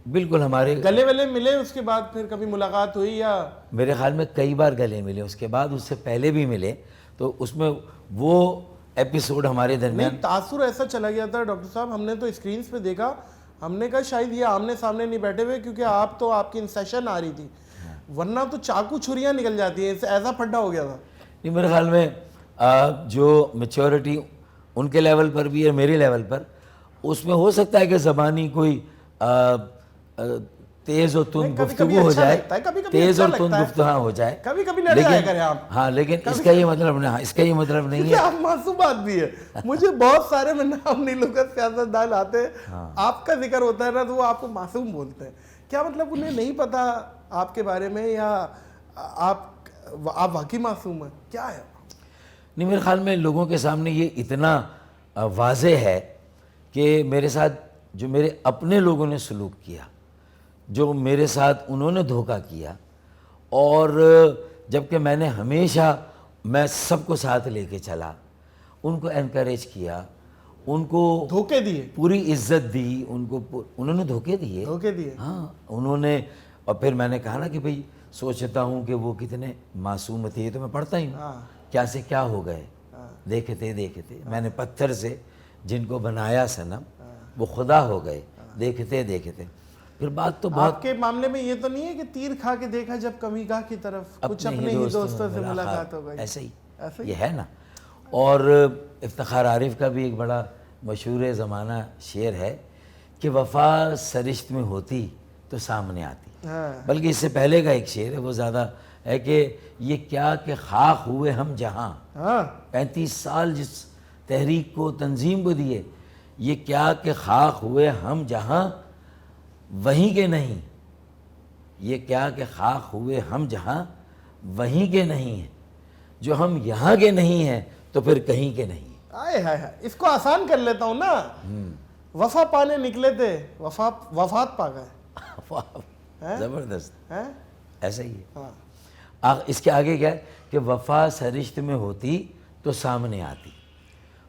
بالکل ہمارے گلے والے ملے، اس کے بعد پھر کبھی ملاقات ہوئی یا؟ میرے خیال میں کئی بار گلے ملے اس کے بعد، اس سے پہلے بھی ملے، تو اس میں وہ ایپیسوڈ ہمارے درمیان تاثر ایسا چلا گیا تھا ڈاکٹر صاحب، ہم نے تو اسکرینز پہ دیکھا، ہم نے کہا شاید یہ آمنے سامنے نہیں بیٹھے ہوئے، کیونکہ آپ کی انسیشن آ رہی تھی، ورنہ تو چاقو چھریاں نکل جاتی ہیں، ایسا پھڈا ہو گیا تھا۔ نہیں، میرے خیال میں جو میچورٹی ان کے لیول پر بھی ہے، میرے لیول پر، اس میں ہو سکتا ہے کہ زبانی کوئی تیز و تند گفتگو ہو جائے، تیز اور تند گفتگو ہو جائے، کبھی کبھی لڑ جایا کریں آپ، ہاں، لیکن اس کا یہ مطلب نہیں ہے، آپ معصوم بات بھی ہے، مجھے بہت سارے میں نام نہیں لوں گا سیاستدان آتے ہیں، آپ کا ذکر ہوتا ہے نا تو وہ آپ کو معصوم بولتے ہیں، کیا مطلب انہیں نہیں پتا آپ کے بارے میں، یا آپ واقعی معصوم ہیں، کیا ہے؟ نہیں، میرے خیال میں لوگوں کے سامنے یہ اتنا واضح ہے کہ میرے ساتھ جو میرے اپنے لوگوں نے سلوک کیا، جو میرے ساتھ انہوں نے دھوکہ کیا، اور جبکہ میں نے ہمیشہ میں سب کو ساتھ لے کے چلا، ان کو انکریج کیا، ان کو دھوکے دیے، پوری عزت دی، انہوں نے دھوکے دیے، ہاں انہوں نے، اور پھر میں نے کہا نا کہ بھئی سوچتا ہوں کہ وہ کتنے معصوم تھے، یہ تو میں پڑھتا ہی ہوں، کیا سے کیا ہو گئے، دیکھتے دیکھتے میں نے پتھر سے جن کو بنایا صنم وہ خدا ہو گئے، دیکھتے دیکھتے، پھر بات تو بہت۔ آپ کے معاملے میں یہ تو نہیں ہے کہ تیر کھا کے دیکھا جب کمی گاہ کی طرف، کچھ اپنے ہی دوستوں سے ملاقات ہو گئی، ایسے ہی یہ ہے نا، اور افتخار عارف کا بھی ایک بڑا مشہور زمانہ شعر ہے کہ وفا سرشت میں ہوتی تو سامنے آتی، بلکہ اس سے پہلے کا ایک شعر ہے، وہ زیادہ ہے کہ یہ کیا کہ خاک ہوئے ہم جہاں، 35 سال جس تحریک کو تنظیم کو دیے، یہ کیا کہ خاک ہوئے ہم جہاں وہیں کے نہیں، یہ کیا کہ خاک ہوئے ہم جہاں وہیں کے نہیں ہیں، جو ہم یہاں کے نہیں ہیں تو پھر کہیں کے نہیں۔ اس کو آسان کر لیتا ہوں نا، وفا پانے نکلے تھے، وفات پا گئے، زبردست، ایسا ہی ہے۔ اس کے آگے کیا ہے کہ وفا سرشت میں ہوتی تو سامنے آتی،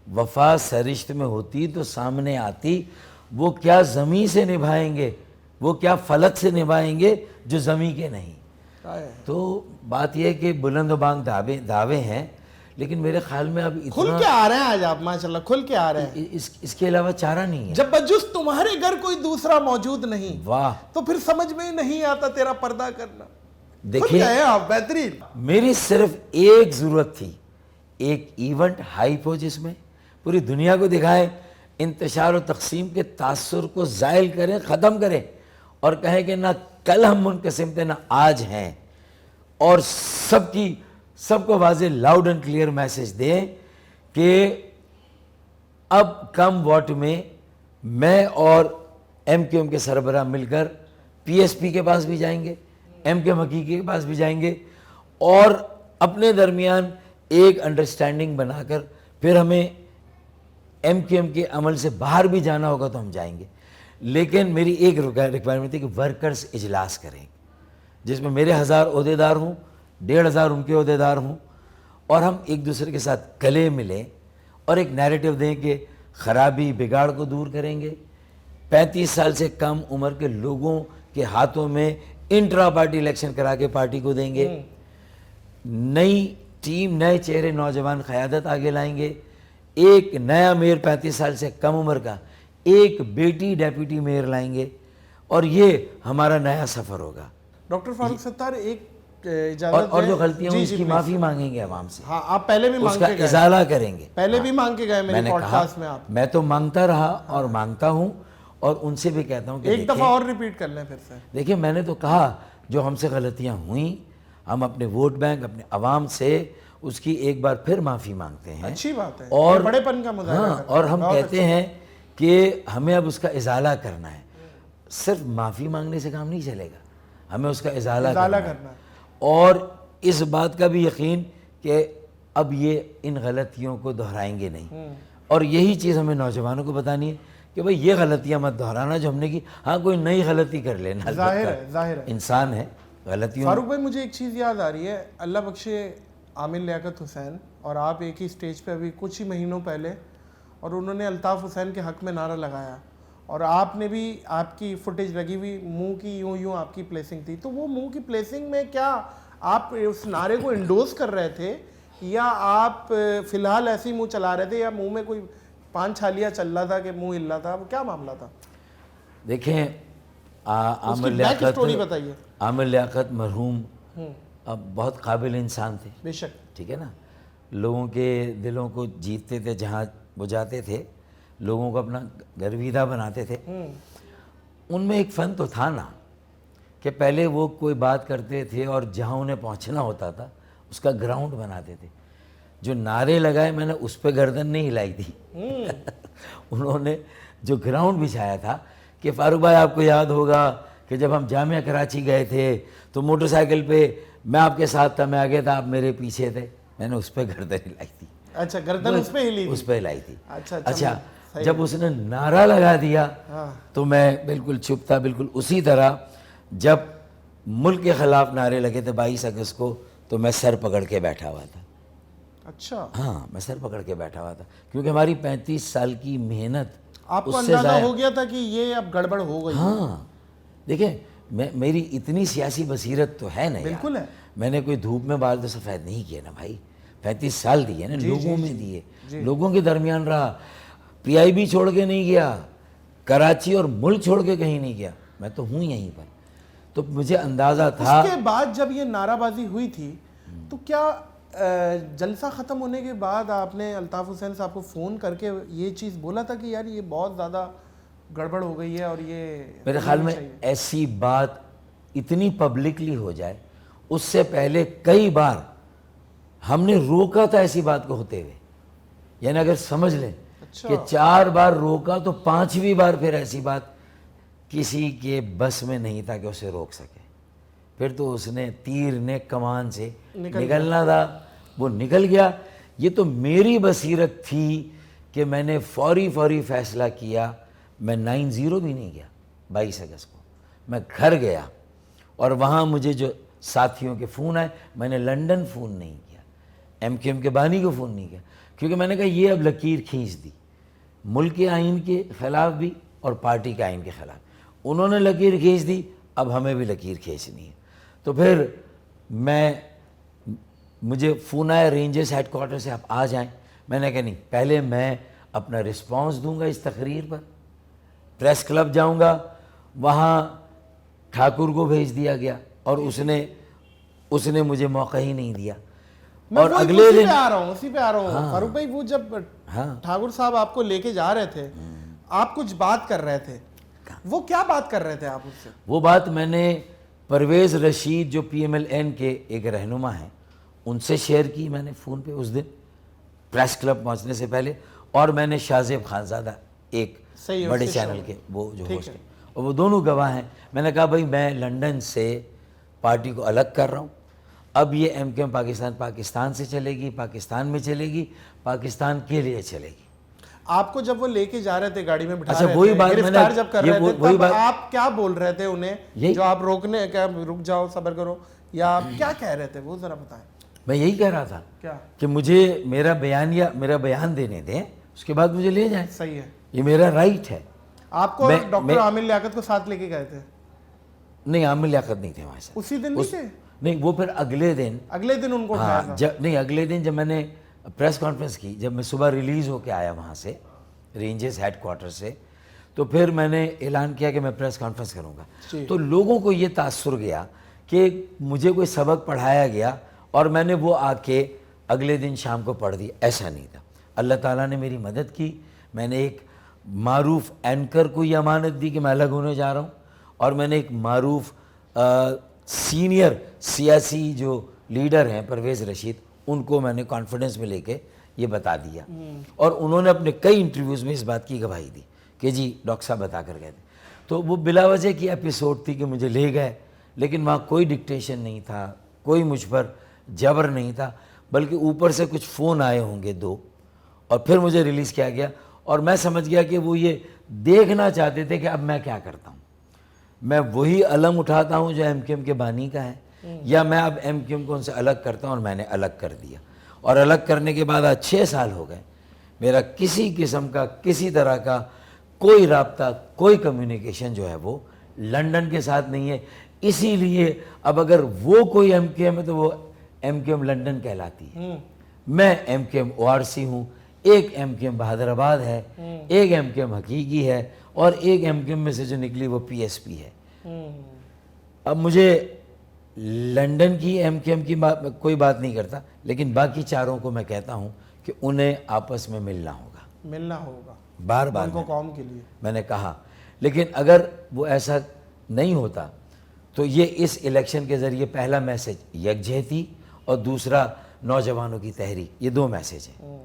وفا سرشت میں ہوتی تو سامنے آتی، وہ کیا زمین سے نبھائیں گے، وہ کیا فلک سے نبھائیں گے جو زمین کے نہیں۔ تو بات یہ ہے کہ بلند و بانگ دعوے ہیں، لیکن میرے خیال میں اب اتنا کھل کے آ رہے ہیں آج آپ، ماشاءاللہ کھل کے آ رہے ہیں، اس کے علاوہ چارہ نہیں ہے۔ جب بجز تمہارے گھر کوئی دوسرا موجود نہیں، واہ، تو پھر سمجھ میں نہیں آتا تیرا پردہ کرنا۔ دیکھیں آپ بہترین، میری صرف ایک ضرورت تھی، ایک ایونٹ ہائپ ہو جس میں پوری دنیا کو دکھائیں، انتشار و تقسیم کے تاثر کو زائل کریں، ختم کریں، اور کہیں کہ نہ کل ہم منقسم تھے نہ آج ہیں، اور سب کو واضح لاؤڈ اینڈ کلیئر میسج دیں کہ اب کم واٹ میں میں اور ایم کیو ایم کے سربراہ مل کر پی ایس پی کے پاس بھی جائیں گے، ایم کے حقیقی کے پاس بھی جائیں گے، اور اپنے درمیان ایک انڈرسٹینڈنگ بنا کر پھر ہمیں ایم کیو ایم کے عمل سے باہر بھی جانا ہوگا تو ہم جائیں گے. لیکن میری ایک ریکوائرمنٹ تھی کہ ورکرز اجلاس کریں جس میں میرے 1000 عہدیدار ہوں, 1500 ان کے عہدیدار ہوں, اور ہم ایک دوسرے کے ساتھ گلے ملیں اور ایک نیریٹو دیں کہ خرابی بگاڑ کو دور کریں گے. 35 سال سے کم عمر کے لوگوں کے ہاتھوں میں انٹرا پارٹی الیکشن کرا کے پارٹی کو دیں گے. نئی ٹیم, نئے چہرے, نوجوان قیادت آگے لائیں گے. ایک نیا میئر 35 سال سے کم عمر کا, ایک بیٹی ڈیپوٹی میئر لائیں گے, اور یہ ہمارا نیا سفر ہوگا. ڈاکٹر فاروق ستار ایک اور جو غلطیاں ہیں اس کی معافی مانگیں گے عوام سے. ہاں, آپ پہلے بھی اس مانگ کا کے گئے, ازالہ کریں گے. پہلے بھی مانگ کے گئے میں میرے نے پوڈ کہا, کاسٹ میں. آپ میں تو مانگتا رہا اور مانگتا ہوں, اور ان سے بھی کہتا ہوں کہ ایک دفعہ اور ریپیٹ کر لیں پھر سے. دیکھیں, میں نے تو کہا جو ہم سے غلطیاں ہوئیں ہم اپنے ووٹ بینک, اپنے عوام سے اس کی ایک بار پھر معافی مانگتے ہیں. اچھی بات ہے, اور بڑے پن کا مظاہرہ ہاں, اور ہم کہتے ہیں کہ ہمیں اب اس کا ازالہ کرنا ہے. صرف معافی مانگنے سے کام نہیں چلے گا, ہمیں اس کا ازالہ کرنا ہے. اور اس بات کا بھی یقین کہ اب یہ ان غلطیوں کو دہرائیں گے نہیں. اور یہی چیز ہمیں نوجوانوں کو بتانی ہے کہ بھئی یہ غلطیاں مت دہرانا جو ہم نے کی. ہاں, کوئی نئی غلطی کر لینا, ظاہر ہے انسان ہے, غلطیوں. فاروق بھائی مجھے ایک چیز یاد آ رہی ہے, اللہ بخشے عامر لیاقت حسین اور آپ ایک ہی سٹیج پہ ابھی کچھ ہی مہینوں پہلے, اور انہوں نے الطاف حسین کے حق میں نعرہ لگایا, اور آپ نے بھی, آپ کی فوٹیج لگی ہوئی, منہ کی یوں آپ کی پلیسنگ تھی. تو وہ منہ کی پلیسنگ میں کیا آپ اس نعرے کو انڈوز کر رہے تھے, یا آپ فی الحال ایسے ہی منہ چلا رہے تھے, یا منہ میں کوئی 5 چھالیاں چل رہا تھا کہ منہ ہل رہا تھا, وہ کیا معاملہ تھا؟ دیکھیں, عامر لیاقت مرحوم اب بہت قابل انسان تھے, بے شک, ٹھیک ہے نا. لوگوں کے دلوں کو جیتتے تھے, جہاں وہ جاتے تھے لوگوں کو اپنا گرویدہ بناتے تھے. ان میں ایک فن تو تھا نا کہ پہلے وہ کوئی بات کرتے تھے اور جہاں انہیں پہنچنا ہوتا تھا اس کا گراؤنڈ بناتے تھے. جو نعرے لگائے میں نے اس پہ گردن نہیں ہلائی تھی. انہوں نے جو گراؤنڈ بچھایا تھا کہ فاروق بھائی آپ کو یاد ہوگا کہ جب ہم جامعہ کراچی گئے تھے تو موٹر سائیکل پہ میں آپ کے ساتھ تھا, میں آگے تھا, آپ میرے پیچھے تھے, میں نے اس پہ گردن ہلائی تھی. اچھا, گردن اس پہ ہلی, اس پہ ہلائی تھی. اچھا, جب اس نے نعرہ لگا دیا تو میں بالکل چپ تھا, بالکل اسی طرح جب ملک کے خلاف نعرے لگے تھے 22 اگست کو تو میں سر پکڑ کے بیٹھا ہوا تھا. اچھا, ہاں, میں سر پکڑ کے بیٹھا ہوا تھا کیونکہ ہماری 35 سال کی محنت آپ کو اندازہ ہو گیا تھا کہ یہ اب گڑبڑ ہو گئی. ہاں, دیکھیں میری اتنی سیاسی بصیرت تو ہے نہیں, بالکل ہے. میں نے کوئی دھوپ میں بال تو سفید نہیں کیا نا بھائی, 35 سال دیے نا, لوگوں میں دیے, لوگوں کے درمیان رہا, پی آئی بی چھوڑ کے نہیں گیا, کراچی اور ملک چھوڑ کے کہیں نہیں گیا, میں تو ہوں یہیں پر. تو مجھے اندازہ تھا. اس کے بعد جب یہ نعرہ بازی ہوئی تھی تو کیا جلسہ ختم ہونے کے بعد آپ نے الطاف حسین صاحب کو فون کر کے یہ چیز بولا تھا کہ یار یہ بہت زیادہ گڑبڑ ہو گئی ہے اور یہ میرے خیال میں ایسی بات اتنی پبلکلی ہو جائے, اس سے پہلے کئی بار ہم نے روکا تھا ایسی بات کو ہوتے ہوئے. یعنی اگر سمجھ لیں کہ 4 بار روکا تو 5ویں بار پھر ایسی بات کسی کے بس میں نہیں تھا کہ اسے روک سکے. پھر تو اس نے تیر نے کمان سے نکلنا تھا, وہ نکل گیا. یہ تو میری بصیرت تھی کہ میں نے فوری فیصلہ کیا. میں 9-0 بھی نہیں گیا 22 اگست کو, میں گھر گیا اور وہاں مجھے جو ساتھیوں کے فون آئے, میں نے لنڈن فون نہیں کیا, ایم کیو ایم کے بانی کو فون نہیں کیا, کیونکہ میں نے کہا یہ اب لکیر کھینچ دی, ملک کے آئین کے خلاف بھی اور پارٹی کے آئین کے خلاف. انہوں نے لکیر کھینچ دی, اب ہمیں بھی لکیر کھینچنی ہے. تو پھر مجھے فون آیا رینجرز ہیڈ کوارٹر سے, آپ آ جائیں. میں نے کہا نہیں, پہلے میں اپنا رسپانس دوں گا اس تقریر پر, پریس کلب جاؤں گا, وہاں ٹھاکر کو بھیج دیا گیا اور اس نے مجھے موقع ہی نہیں دیا. اور اگلے دن اسی پہ آ رہا ہوں فاروق بھائی, وہ جب ٹھاکر صاحب آپ کو لے کے جا رہے تھے, آپ کچھ بات کر رہے تھے, وہ کیا بات کر رہے تھے آپ اس سے؟ وہ بات میں نے پرویز رشید جو پی ایم ایل این کے ایک رہنما ہیں ان سے شیئر کی میں نے فون پہ اس دن پریس کلب پہنچنے سے پہلے, اور میں نے شاہ زیب خانزادہ ایک بڑے چینل کے وہ جو ہوسٹ ہیں, اور وہ دونوں گواہ ہیں. میں نے کہا بھائی میں لنڈن سے پارٹی کو الگ کر رہا ہوں, اب یہ ایم کیو ایم پاکستان سے چلے گی، پاکستان میں چلے گی، پاکستان کے لیے چلے گی۔ آپ کو جب وہ لے کے جا رہے تھے گاڑی میں بٹھا اچھا، رہے وہی تھے، بات میں نے گرفتار جب کر یہ رہے تھے، وہی تب بات آپ کیا بول رہے تھے انہیں جو آپ روکنے، کیا رک جاؤ صبر کرو، یا آپ کیا کہہ رہے تھے وہ ذرا بتائیں۔ میں یہی کہہ رہا تھا کیا؟ کہ مجھے میرا بیان دینے دیں، اس کے بعد مجھے لے جائیں، صحیح ہے۔ یہ میرا رائٹ ہے۔ آپ کو ڈاکٹر عامر لیاقت کو ساتھ لے کے گئے تھے؟ نہیں، عامر لیاقت نہیں تھے وہاں سے، اسی دن نہیں تھے؟ نہیں، وہ پھر اگلے دن ان کو اٹھایا تھا؟ نہیں، اگلے دن جب میں نے پریس کانفرنس کی، جب میں صبح ریلیز ہو کے آیا وہاں سے رینجز ہیڈ کوارٹر سے، تو پھر میں نے اعلان کیا کہ میں پریس کانفرنس کروں گا۔ تو لوگوں کو یہ تاثر گیا کہ مجھے کوئی سبق پڑھایا گیا اور میں نے وہ آ کے اگلے دن شام کو پڑھ دی۔ ایسا نہیں تھا۔ اللہ تعالیٰ نے میری مدد کی۔ میں نے ایک معروف اینکر کو یہ امانت دی کہ میں الگ ہونے جا رہا ہوں، اور میں نے ایک معروف سینئر سیاسی جو لیڈر ہیں پرویز رشید، ان کو میں نے کانفیڈنس میں لے کے یہ بتا دیا، اور انہوں نے اپنے کئی انٹرویوز میں اس بات کی گواہی دی کہ جی ڈاکٹر صاحب بتا کر گئے تھے۔ تو وہ بلا وجہ کی ایپیسوڈ تھی کہ مجھے لے گئے، لیکن وہاں کوئی ڈکٹیشن نہیں تھا، کوئی مجھ پر جبر نہیں تھا، بلکہ اوپر سے کچھ فون آئے ہوں گے 2، اور پھر مجھے ریلیز کیا گیا، اور میں سمجھ گیا کہ وہ یہ دیکھنا چاہتے تھے کہ اب میں کیا کرتا ہوں۔ میں وہی علم اٹھاتا ہوں جو ایم کیو ایم کے بانی کا ہے، یا میں اب ایم کیو ایم کو ان سے الگ کرتا ہوں، اور میں نے الگ کر دیا۔ اور الگ کرنے کے بعد آج 6 سال ہو گئے، میرا کسی قسم کا کسی طرح کا کوئی رابطہ، کوئی کمیونیکیشن جو ہے وہ لنڈن کے ساتھ نہیں ہے۔ اسی لیے اب اگر وہ کوئی ایم کیو ایم ہے تو وہ ایم کیو ایم لنڈن کہلاتی ہے۔ میں M Q M O R C ہوں، ایک ایم کیو ایم بہادر آباد ہے، ایک ایم کیو ایم حقیقی ہے، اور ایک ایم کیو ایم میں سے جو نکلی وہ پی ایس پی ہے۔ اب مجھے لنڈن کی ایم کیو ایم کی کوئی بات نہیں کرتا، لیکن باقی چاروں کو میں کہتا ہوں کہ انہیں آپس میں ملنا ہوگا، بار بار ان کو قوم کے لیے میں نے کہا۔ لیکن اگر وہ ایسا نہیں ہوتا تو یہ اس الیکشن کے ذریعے پہلا میسج یکجہتی، اور دوسرا نوجوانوں کی تحریک، یہ 2 میسج ہیں۔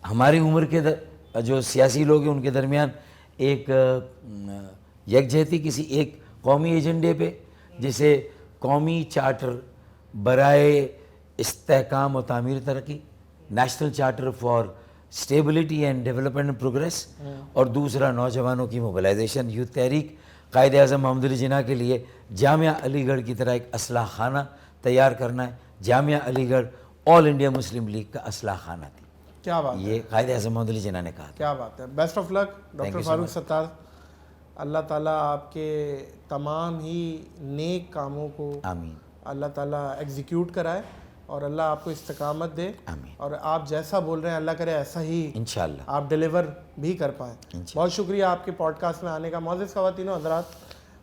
ہماری عمر کے جو سیاسی لوگ ہیں ان کے درمیان ایک یکجہتی کسی ایک قومی ایجنڈے پہ، جسے قومی چارٹر برائے استحکام و تعمیر ترقی، national charter for stability and development and progress, اور دوسرا نوجوانوں کی موبلائزیشن، یوتھ تحریک۔ قائد اعظم محمد علی جناح کے لیے جامعہ علی گڑھ کی طرح ایک اسلحہ خانہ تیار کرنا ہے۔ جامعہ علی گڑھ آل انڈیا مسلم لیگ کا اسلحہ خانہ تھی۔ کیا بات ہے، یہ قائد اعظم محمد علی جناح نے کہا تھا۔ کیا بات ہے۔ Best of look doctor Farooq Sattar. اللہ تعالیٰ آپ کے تمام ہی نیک کاموں کو آمین، اللہ تعالیٰ ایگزیکیوٹ کرائے، اور اللہ آپ کو استقامت دے، آمین، اور آپ جیسا بول رہے ہیں اللہ کرے ایسا ہی انشاءاللہ۔ آپ ڈیلیور بھی کر پائیں۔ بہت شکریہ آپ کے پوڈ کاسٹ میں آنے کا۔ معزز خواتین و حضرات،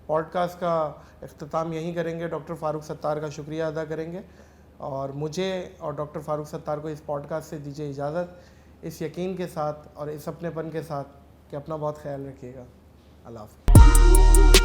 پوڈ کاسٹ کا اختتام یہیں کریں گے، ڈاکٹر فاروق ستار کا شکریہ ادا کریں گے، اور مجھے اور ڈاکٹر فاروق ستار کو اس پوڈ کاسٹ سے دیجیے اجازت، اس یقین کے ساتھ اور اس اپنے پن کے ساتھ کہ اپنا بہت خیال رکھیے گا۔ اللہ حافظ۔